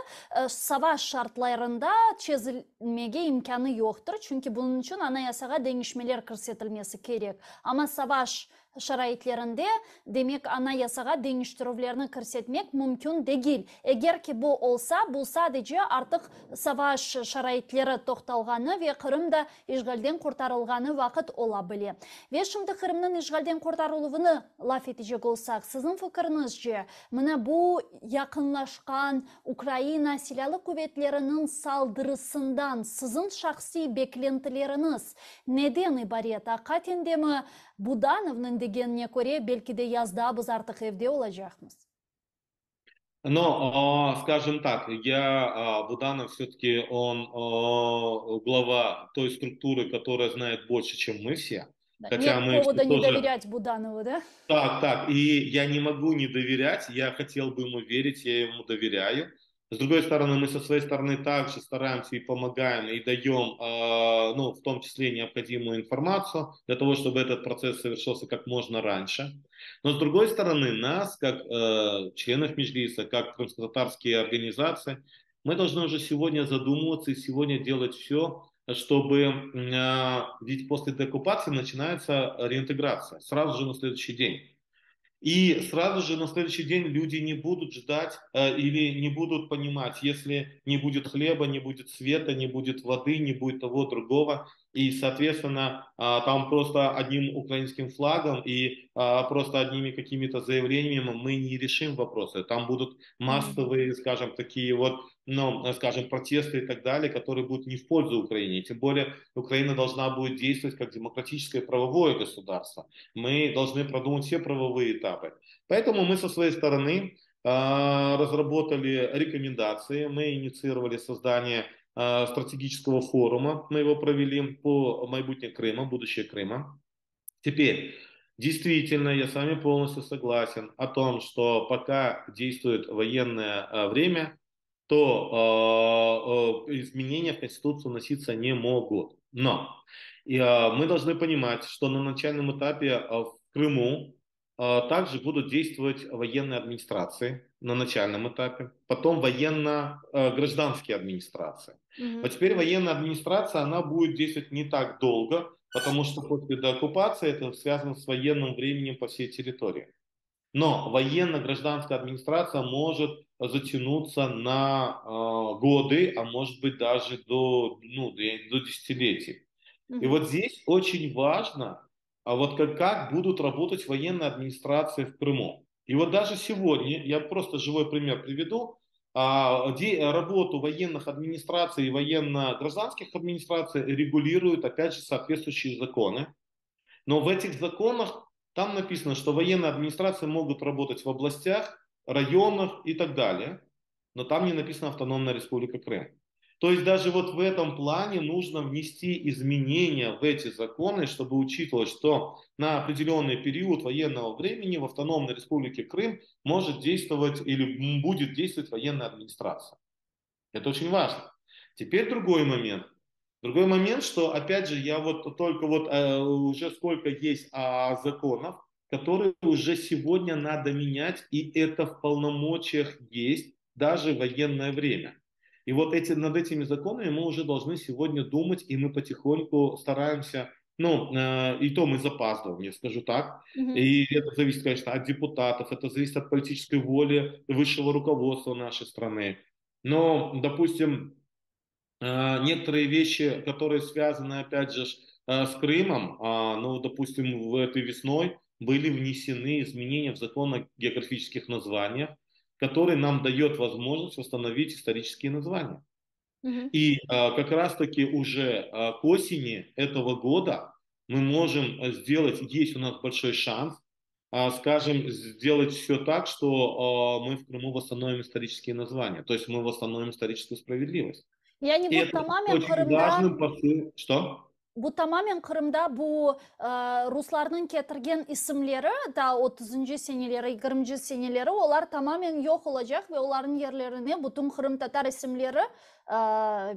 саваш шартларында чезілмеге имканы жоқтыр. Чүнки bunun үшін анаясаға деңішмелер кірсетілмесі керек. Ама саваш шарайтлерінде демек анаясаға деңіштірулерні кірсетмек мүмкін дегіл. Егер ки бұл олса, бұл садеже артық саваш шарайтлері тоқталғаны ве Кырымда ишгалден құртарылғаны вақыт ола біле. Ве шымды Кырымның ишгалден құртарылуыны лаф етежек олсақ, сіздің фікіріңіз же, мына бұл яқынлашқан Украина силалы куветлерінің салдырысындан сіздің шақси беклентілеріңіз неден ибарет? Қатендемі Будановның дегеніне көре белки де язда біз артық евде олажақмыз. Но, скажем так, Буданов все-таки он глава той структуры, которая знает больше, чем мы все. Хотя Нет мы все повода не тоже... доверять Буданову, да? Так, и я не могу не доверять, я хотел бы ему верить, я ему доверяю. С другой стороны, мы со своей стороны также стараемся и помогаем, и даем, ну, в том числе необходимую информацию для того, чтобы этот процесс совершился как можно раньше. Но с другой стороны, нас, как членов Меджлиса, как крымско-татарские организации, мы должны уже сегодня задумываться и сегодня делать все, чтобы, ведь после деоккупации начинается реинтеграция, сразу же на следующий день. И сразу же на следующий день люди не будут ждать или не будут понимать, если не будет хлеба, не будет света, не будет воды, не будет того другого. И, соответственно, там просто одним украинским флагом и просто одними какими-то заявлениями мы не решим вопросы. Там будут массовые, скажем, такие вот, ну, скажем, протесты и так далее, которые будут не в пользу Украине. Тем более Украина должна будет действовать как демократическое правовое государство. Мы должны продумать все правовые этапы. Поэтому мы со своей стороны разработали рекомендации, мы инициировали создание стратегического форума, мы его провели по майбутнє Крыма, будущее Крыма. Теперь, действительно, я с вами полностью согласен о том, что пока действует военное время, то изменения в Конституцию вноситься не могут. Но мы должны понимать, что на начальном этапе в Крыму также будут действовать военные администрации на начальном этапе, потом военно-гражданские администрации. Но теперь военная администрация, она будет действовать не так долго, потому что после деоккупации это связано с военным временем по всей территории. Но военно-гражданская администрация может затянуться на годы, а может быть даже до десятилетий. И вот здесь очень важно, вот как будут работать военные администрации в Крыму. И вот даже сегодня, я просто живой пример приведу, работу военных администраций и военно-гражданских администраций регулируют, опять же, соответствующие законы. Но в этих законах там написано, что военные администрации могут работать в областях, районах и так далее, но там не написано «Автономная Республика Крым». То есть даже вот в этом плане нужно внести изменения в эти законы, чтобы учитывать, что на определенный период военного времени в Автономной Республике Крым может действовать или будет действовать военная администрация. Это очень важно. Теперь другой момент. Другой момент, что, опять же, я вот только вот уже сколько есть законов, которые уже сегодня надо менять, и это в полномочиях есть даже в военное время. И вот над этими законами мы уже должны сегодня думать, и мы потихоньку стараемся, ну, и то мы запаздываем, я скажу так. Мгм. И это зависит, конечно, от депутатов, это зависит от политической воли высшего руководства нашей страны. Но, допустим, некоторые вещи, которые связаны, опять же, с Крымом, ну, допустим, в этой весной были внесены изменения в закон о географических названиях, который нам дает возможность восстановить исторические названия. Мгм. И как раз-таки уже к осени этого года мы можем сделать, есть у нас большой шанс, скажем, сделать все так, что мы в Крыму восстановим исторические названия, то есть мы восстановим историческую справедливость. Yani И bu это tamamen очень Kırım'da важный посыл. Что? bu Ruslarның кетірген isimleri da 30. seneleri, 20. seneleri olar tamamen yok olacak ve onların yerlerine bütün Kırım Tatar isimleri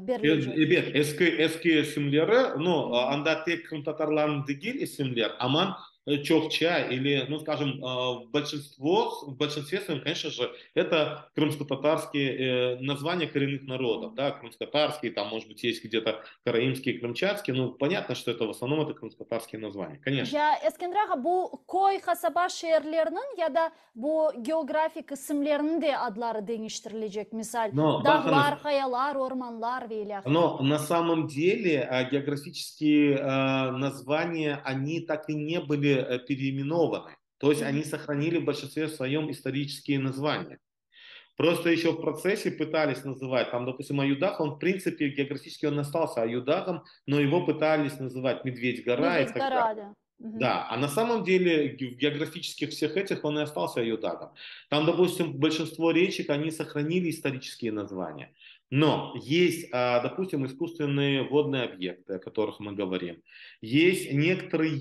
verilecek. Evet, eski isimleri, ну, анда tek Крым татарларының değil isimler, ama чокча или, ну, скажем, в большинстве своем, конечно же, это крымско-татарские названия коренных народов, да, крымско-татарские, там, может быть, есть где-то караимские, крымчатские, ну, понятно, что это в основном это крымско-татарские названия, конечно. Ya Eskender bu koy kasaba şehirlerinin ya da bu geografik isimlerinin de adları değiştirilecek. Misal Но, Баханов, dağlar, kayalar, ormanlar ve ilahire. но на самом деле географические названия, они так и не были переименованы. То есть они сохранили в большинстве своем исторические названия. Просто еще в процессе пытались называть, там, допустим, Аюдах, он в принципе географически он остался Аюдахом, но его пытались называть Медведь-гора и так далее. Медведь-гора. Да, а на самом деле в географических всех этих он и остался Аюдагом. Там, допустим, большинство речек, они сохранили исторические названия. Но есть, допустим, искусственные водные объекты, о которых мы говорим. Есть некоторые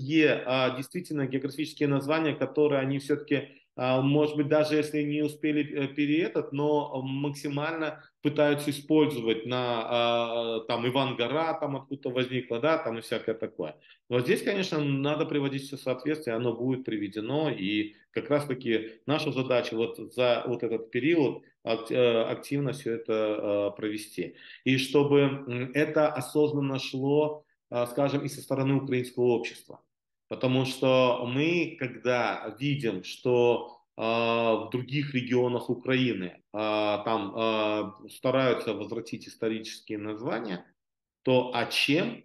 действительно географические названия, которые они все-таки, может быть, даже если не успели но максимально пытаются использовать там Иван-Гора, там откуда-то возникла, да, там и всякое такое. Вот здесь, конечно, надо приводить все в соответствие, оно будет приведено, и как раз-таки наша задача вот за вот этот период активно все это провести. И чтобы это осознанно шло, скажем, и со стороны украинского общества. Потому что мы, когда видим, что в других регионах Украины там стараются возвратить исторические названия, то чем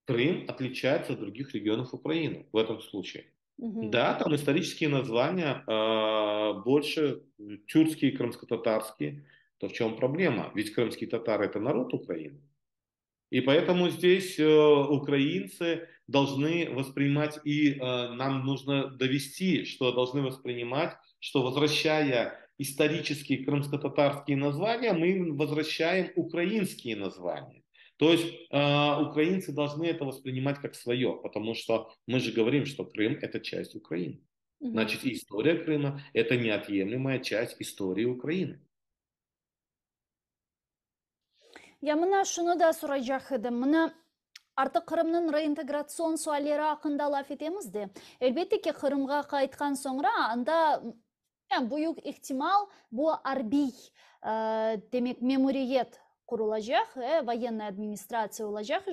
Крым отличается от других регионов Украины в этом случае? Да, там исторические названия больше тюркские и крымско-татарские. То в чем проблема? Ведь крымские татары это народ Украины. И поэтому здесь украинцы должны воспринимать, и нам нужно довести, что должны воспринимать, что возвращая исторические крымско-татарские названия, мы возвращаем украинские названия. То есть украинцы должны это воспринимать как свое, потому что мы же говорим, что Крым это часть Украины. Значит, история Крыма это неотъемлемая часть истории Украины. Ya mına şunu da soracak idim. Mına artık Kırım'ın reintegrasyon sualleri hakkında laf etemiz de. Elbette ki Kırım'a kayıtkan sonra anda yani büyük ihtimal bu harbi demek memuriyet kurulacak, военная администрация olacak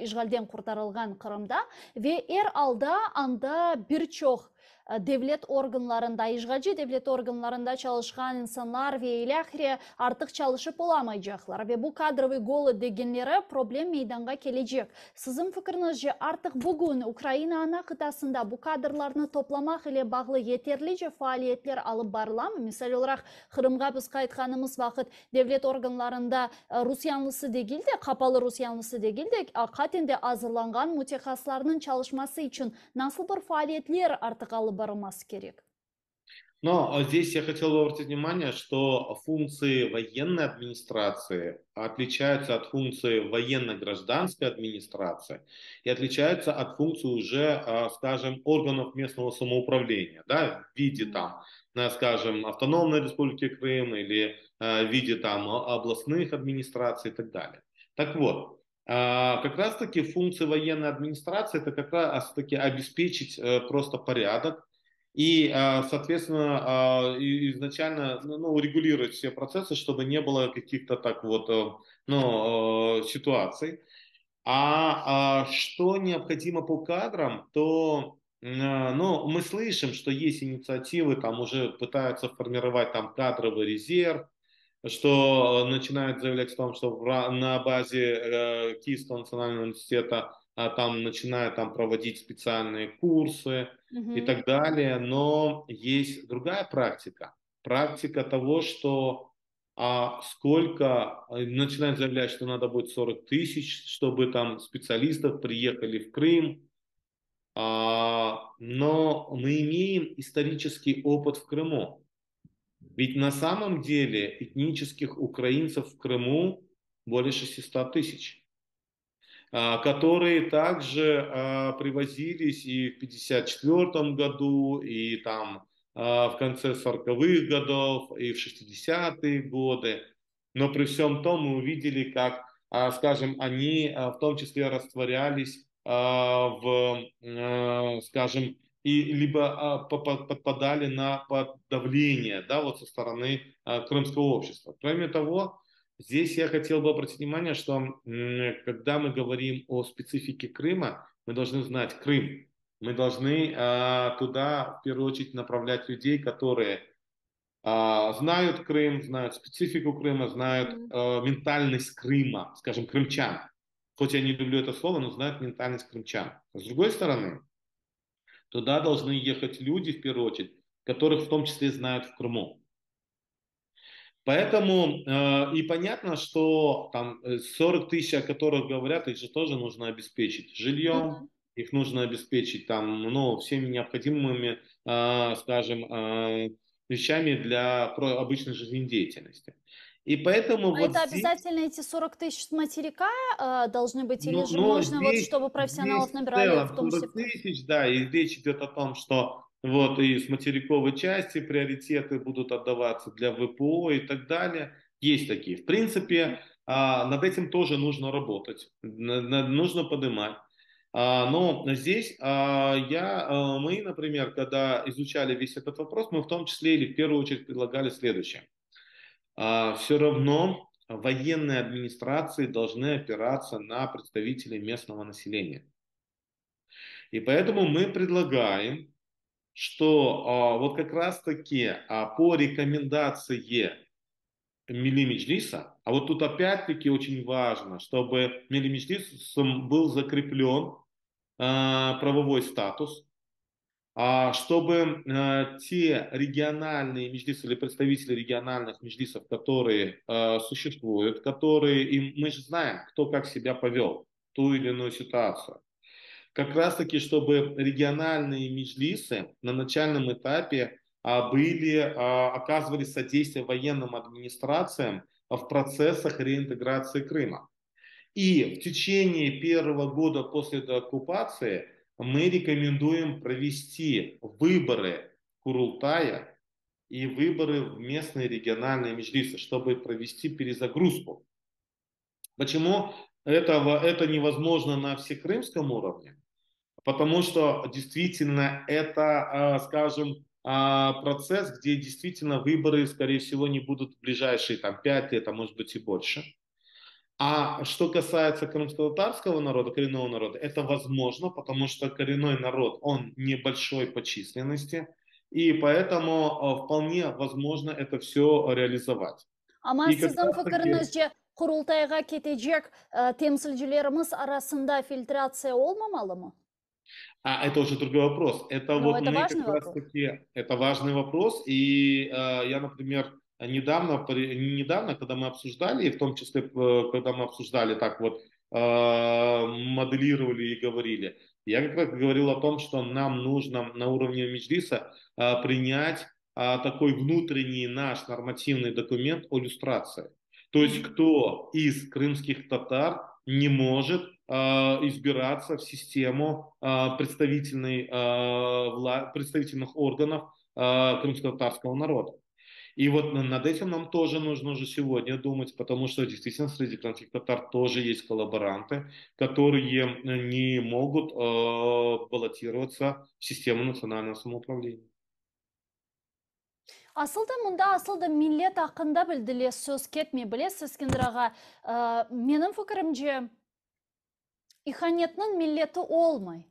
işgalden kurtarılgan Kırım'da ve alda anda birçok devlet organlarında, işgalci devlet organlarında çalışan insanlar ve ilahire artık çalışıp olamayacaklar ve bu kadrovi golü degenlere problem meydana gelecek. Sizin fikrinizce artık bugün Ukrayna ana kıtasında bu kadrlarını toplamak ile bağlı yeterlice faaliyetler alıp barıla mı? Misal olarak Kırım'a biz kayıtkanımız vakit devlet organlarında Rus yanlısı değil de kapalı Rus yanlısı değil de katinde hazırlangan mütehassıslarının çalışması için nasıl bir faaliyetler artık alıp barılması gerek? Но здесь я хотел бы обратить внимание, что функции военной администрации отличаются от функции военно-гражданской администрации и отличаются от функций уже, скажем, органов местного самоуправления, да, в виде там, скажем, автономной республики Крым или в виде там областных администраций и так далее. Так вот, как раз-таки функции военной администрации это как раз-таки обеспечить просто порядок И, соответственно, изначально ну, урегулировать все процессы, чтобы не было каких-то так вот ну, ситуаций. Что необходимо по кадрам, то ну, мы слышим, что есть инициативы, там уже пытаются формировать там кадровый резерв, что начинают заявлять о том, что на базе Киевского национального университета там начинают там проводить специальные курсы и Мгм. так далее. Но есть другая практика. Практика того, что сколько начинают заявлять, что надо будет 40 тысяч, чтобы там специалистов приехали в Крым. Но мы имеем исторический опыт в Крыму. Ведь на самом деле этнических украинцев в Крыму более 600 тысяч, которые также привозились и в 1954 году, и там в конце 40-х годов, и в 60-е годы. Но при всем том мы увидели, как, скажем, они в том числе растворялись скажем, и либо подпадали на подавление, да, вот со стороны крымского общества. Кроме того, здесь я хотел бы обратить внимание, что когда мы говорим о специфике Крыма, мы должны знать Крым. Мы должны туда в первую очередь направлять людей, которые знают Крым, знают специфику Крыма, знают Мгм. ментальность Крыма, скажем, крымчан. Хоть я не люблю это слово, но знают ментальность крымчан. С другой стороны, туда должны ехать люди, в первую очередь, которых в том числе знают в Крыму. Поэтому и понятно, что там 40 тысяч, о которых говорят, их же тоже нужно обеспечить жильем, Мгм. их нужно обеспечить там, ну, всеми необходимыми, скажем, вещами для обычной жизнедеятельности. И поэтому А вот это здесь, обязательно эти 40 тысяч с материка должны быть, или ну, же но можно вот, здесь, чтобы профессионалов здесь в набирали в целом том числе 40 в Крым? тысяч, да, и речь идет о том, что вот и с материковой части приоритеты будут отдаваться для ВПО и так далее. Есть такие. В принципе, над этим тоже нужно работать, нужно поднимать. Но здесь мы, например, когда изучали весь этот вопрос, мы в том числе или в первую очередь предлагали следующее. Все равно военные администрации должны опираться на представителей местного населения. И поэтому мы предлагаем, что вот как раз-таки по рекомендации Милли Меджлиса, а вот тут опять-таки очень важно, чтобы Милли Меджлис был закреплен правовой статус, чтобы те региональные меджлисы или представители региональных меджлисов, которые существуют, которые, и мы же знаем, кто как себя повел в ту или иную ситуацию, как раз-таки, чтобы региональные меджлисы на начальном этапе оказывали содействие военным администрациям в процессах реинтеграции Крыма. И в течение первого года после этой оккупации мы рекомендуем провести выборы Курултая и выборы в местные региональные меджлисы, чтобы провести перезагрузку. Почему это невозможно на всекрымском уровне? Потому что действительно это, скажем, процесс, где действительно выборы, скорее всего, не будут в ближайшие там, 5 лет, а может быть и больше. А что касается крымско-татарского народа, коренного народа, это возможно, потому что коренной народ, он небольшой по численности, и поэтому вполне возможно это все реализовать. Ама И как сіздің раз таки, пікіріңізше құрылтайға кетежек темсілшілеріміз арасында фильтрация olmamalı mı? это уже другой вопрос. Это Но вот это мы как важный раз вопрос. таки, это важный вопрос, и я, например, недавно, когда мы обсуждали, и в том числе, когда мы обсуждали так вот, моделировали и говорили, я как раз говорил о том, что нам нужно на уровне Меджлиса принять такой внутренний наш нормативный документ о люстрации. То есть Мгм. кто из крымских татар не может избираться в систему представительных органов крымско-татарского народа. И вот над этим нам тоже нужно уже сегодня думать, потому что действительно среди крымских татар тоже есть коллаборанты, которые не могут баллотироваться в систему национального самоуправления. Асылда мұнда асылда миллет ақында білділе сөз кетме білесіз, Ескендір менің фікірімже иханетнің миллеті олмай.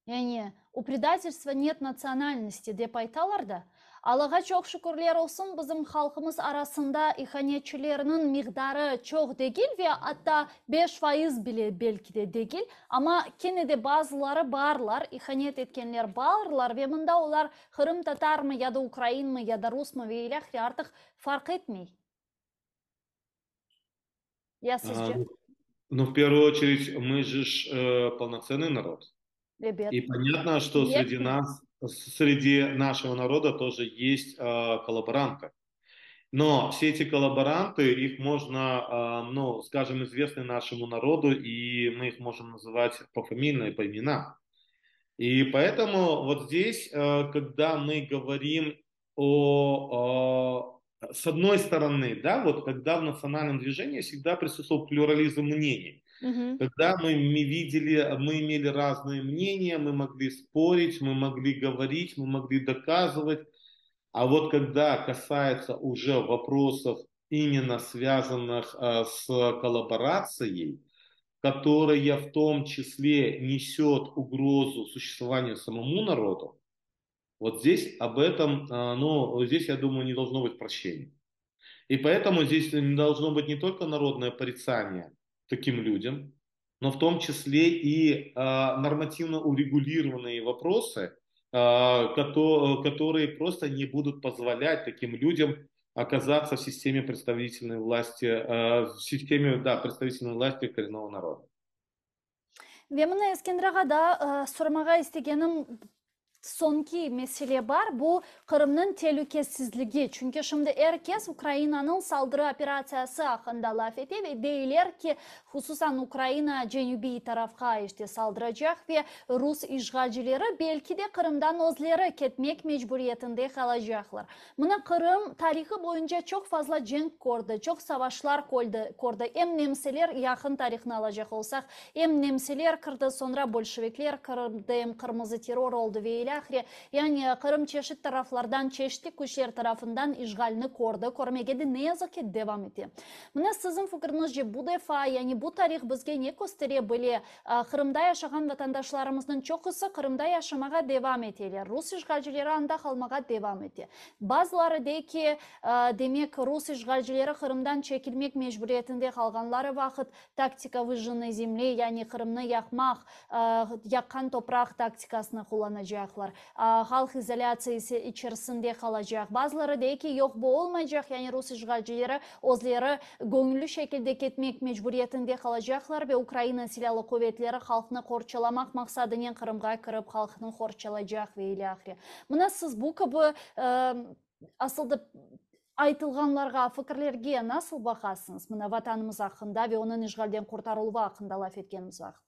Яғни, у предательства нет национальности деп айталар да. Аллаға çok шүкірлер olsun, біздің халқымыз арасында иханетшілерінің миғдары çok дегіл ве атта 5% біле белки де дегіл. Ама кенеде базылары барлар, иханет еткенлер барлар ве мұнда олар Қырым татар мы, яда Украин мы, яда Рус мы ве иләхри артық фарқ етмей. Я сізже? Ну, в первую очередь, мы же полноценный народ. Ребят. И понятно, что среди нас, среди нашего народа тоже есть коллаборанты. Но все эти коллаборанты, их можно, ну, скажем, известны нашему народу, и мы их можем называть пофамильно и по именам. И поэтому вот здесь, когда мы говорим с одной стороны, да, вот когда в национальном движении всегда присутствовал плюрализм мнений. Когда мы имели разные мнения, мы могли спорить, мы могли говорить, мы могли доказывать. А вот когда касается уже вопросов, именно связанных с коллаборацией, которая в том числе несет угрозу существованию самому народу, вот здесь об этом, ну, здесь, я думаю, не должно быть прощения. И поэтому здесь не должно быть не только народное порицание таким людям, но в том числе и нормативно урегулированные вопросы, которые просто не будут позволять таким людям оказаться в системе представительной власти, в системе, да, представительной власти коренного народа. Веміне Ескендір да сұрмаға істегенім сонки меселе бар, бұл Қырымның телукесізлігі. Чүнке шымды әркес Украинаның салдыры операциясы ақында лаф етеп, дейлер ки, хусусан Украина женюби тарафқа іште салдырacak ве Рус işgalcileri belki de Kırım'dan özleri ketmek mecburiyetinde kalacaklar. Mına Kırım tarihi boyunca çok fazla cenk kordu, çok savaşlar kordu. Hem nemseler yakın tarihini alacak olsak, hem nemseler kırdı, sonra bolşevikler kırdı, hem kırmızı terör oldu ve yani Kırım çeşit taraflardan, çeşitli güçler tarafından işgalini kordu. Kormegede ne yazık ki devam etti. Mına sizin fikrinizce bu defa, yani bu tarih bizge ne gösterebilir? Kırım'da yaşayan vatandaşlarımızın çoğusu Kırım'da yaşamaya devam ettiler. Rus işgalcileri anda kalmaya devam etti. Bazıları de ki demek Rus işgalcileri Kırım'dan çekilmek mecburiyetinde kalganları vakit taktika выжженной земли, yani Kırım'ı yakmak, yakkan toprak taktikasını kullanacaklar. Halk izolasyası içerisinde kalacak. Bazıları de ki yok bu olmayacak, yani Rus işgalcileri özleri gönüllü şekilde ketmek mecburiyetinde kalacaklar ve Ukrayna silahlı kuvvetleri halkını korçalamak maksadıyla Kırım'a kırıp halkını korçalayacak ve ile ahire. Mına siz bu gibi asılda айтылғанларға, фікірлерге насыл бақасыңыз? Мына ватанымыз ақында ve onun işgalden kurtarылуы ақында лаф еткеніміз вақыт.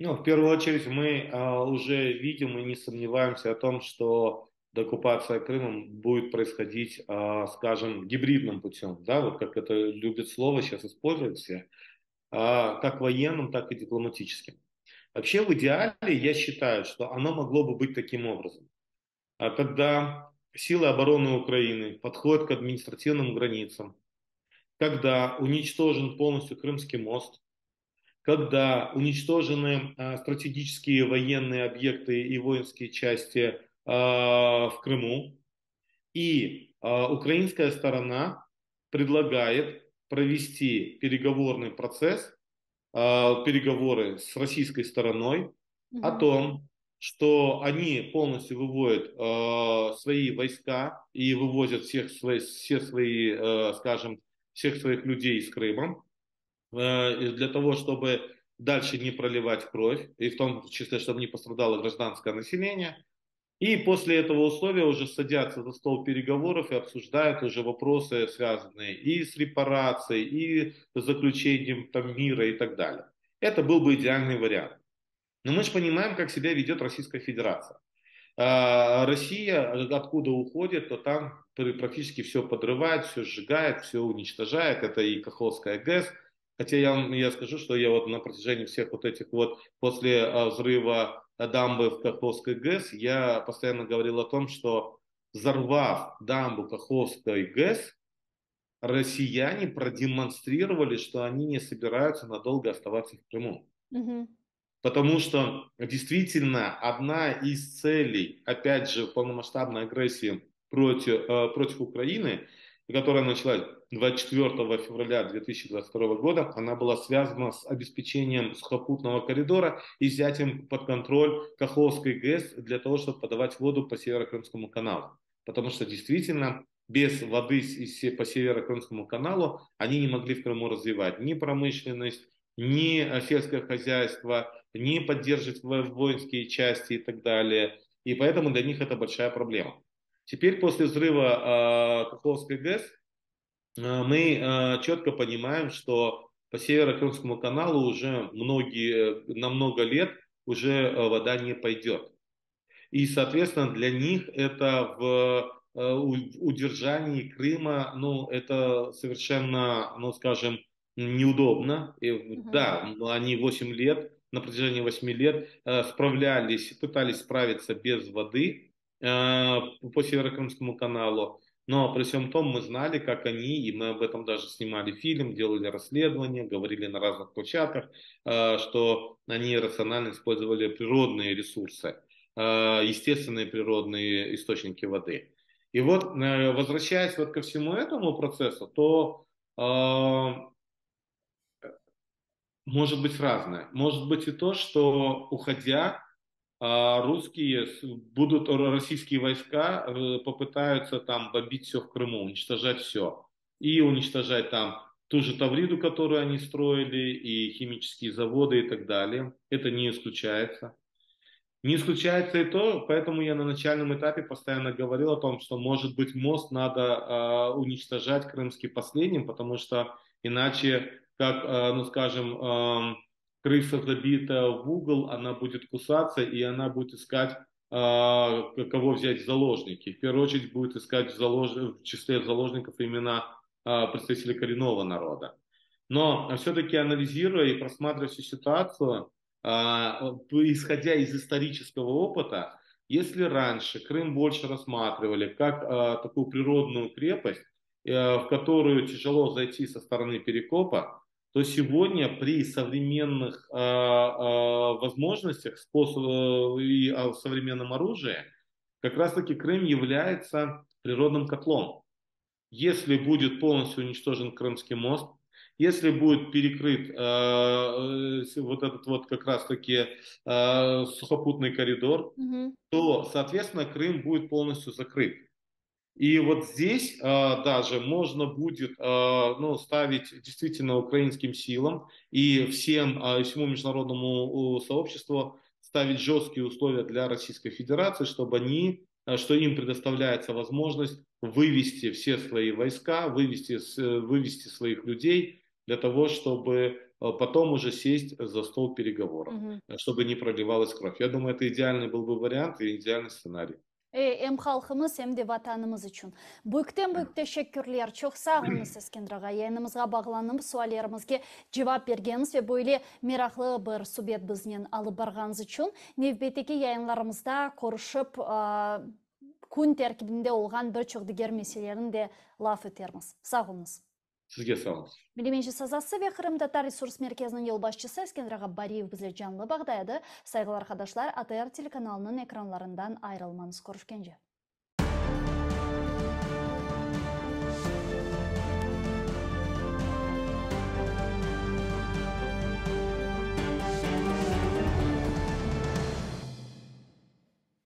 Ну, в первую очередь мы уже видим и не сомневаемся о том, что деоккупация Крыма будет происходить, скажем, гибридным путем, да, вот как это любят слово сейчас использовать все, как военным, так и дипломатическим. Вообще в идеале я считаю, что оно могло бы быть таким образом. Когда силы обороны Украины подходят к административным границам, когда уничтожен полностью Крымский мост, когда уничтожены стратегические военные объекты и воинские части в Крыму, и украинская сторона предлагает провести переговорный процесс, переговоры с российской стороной о том, что они полностью выводят свои войска и вывозят всех своих людей из Крыма, для того, чтобы дальше не проливать кровь, и в том числе, чтобы не пострадало гражданское население. И после этого условия уже садятся за стол переговоров и обсуждают уже вопросы, связанные и с репарацией, и с заключением там мира и так далее. Это был бы идеальный вариант. Но мы же понимаем, как себя ведет Российская Федерация. Россия, откуда уходит, то там практически все подрывает, все сжигает, все уничтожает. Это и Каховская ГЭС. Хотя я скажу, что я вот на протяжении всех вот этих вот, после взрыва дамбы в Каховской ГЭС, я постоянно говорил о том, что взорвав дамбу Каховской ГЭС, россияне продемонстрировали, что они не собираются надолго оставаться в Крыму. Мгм. Потому что действительно одна из целей, опять же, полномасштабной агрессии против Украины, которая началась 24 февраля 2022 года, она была связана с обеспечением сухопутного коридора и взятием под контроль Каховской ГЭС для того, чтобы подавать воду по Северо-Крымскому каналу. Потому что действительно без воды по Северо-Крымскому каналу они не могли в Крыму развивать ни промышленность, ни сельское хозяйство, не поддерживать воинские части и так далее. И поэтому для них это большая проблема. Теперь после взрыва Каховской ГЭС мы четко понимаем, что по Северо-Крымскому каналу уже на много лет уже вода не пойдет. И, соответственно, для них это в удержании Крыма, ну, это совершенно, ну, скажем, неудобно. И, Мгм. да, они 8 лет, на протяжении 8 лет пытались справиться без воды по Северокрымскому каналу. Но при всем том мы знали, как они, и мы об этом даже снимали фильм, делали расследование, говорили на разных площадках, что они рационально использовали природные ресурсы, естественные природные источники воды. И вот, возвращаясь вот ко всему этому процессу, то может быть разное. Может быть и то, что уходя, российские войска попытаются там бомбить все в Крыму, уничтожать все. И уничтожать там ту же Тавриду, которую они строили, и химические заводы и так далее. Это не исключается. Не исключается и то, поэтому я на начальном этапе постоянно говорил о том, что, может быть, мост надо уничтожать крымский последним, потому что иначе, как, ну скажем, крыса забита в угол, она будет кусаться и она будет искать, кого взять в заложники. В первую очередь будет искать в числе заложников именно представителей коренного народа. Но все-таки анализируя и просматривая всю ситуацию, исходя из исторического опыта, если раньше Крым больше рассматривали как такую природную крепость, в которую тяжело зайти со стороны Перекопа, то сегодня при современных возможностях и современном оружии как раз-таки Крым является природным котлом. Если будет полностью уничтожен Крымский мост, если будет перекрыт вот этот вот как раз-таки сухопутный коридор, Мгм. то, соответственно, Крым будет полностью закрыт. И вот здесь даже можно будет ну, ставить действительно украинским силам и всему международному сообществу ставить жесткие условия для Российской Федерации, чтобы что им предоставляется возможность вывести все свои войска, вывести своих людей для того, чтобы потом уже сесть за стол переговоров, Мгм. чтобы не проливалась кровь. Я думаю, это идеальный был бы вариант и идеальный сценарий. Hem halkımız hem de vatanımız için. Büyükten büyük teşekkürler. Çok sağ olunuz Eskendiraga. Yayınımızga bağlanıp suallarımızga cevap bergeniz ve böyle meraklı bir subjet bizden alıp barganız için. Nevbeteki yayınlarımızda konuşup kun terkibinde olgan birçok diğer meselelerini de laf ötermiz. Sağ olunuz. Sizге sağ olun. Билеменші сазасы ve Kırım Tatar Ресурс Merkezi'nin yol başçısı Eskendiraga Bariyev bizle canlı bağdaydı. Saygılar arkadaşlar, ATR telekanalının ekranlarından ayrılmanız görüşkence.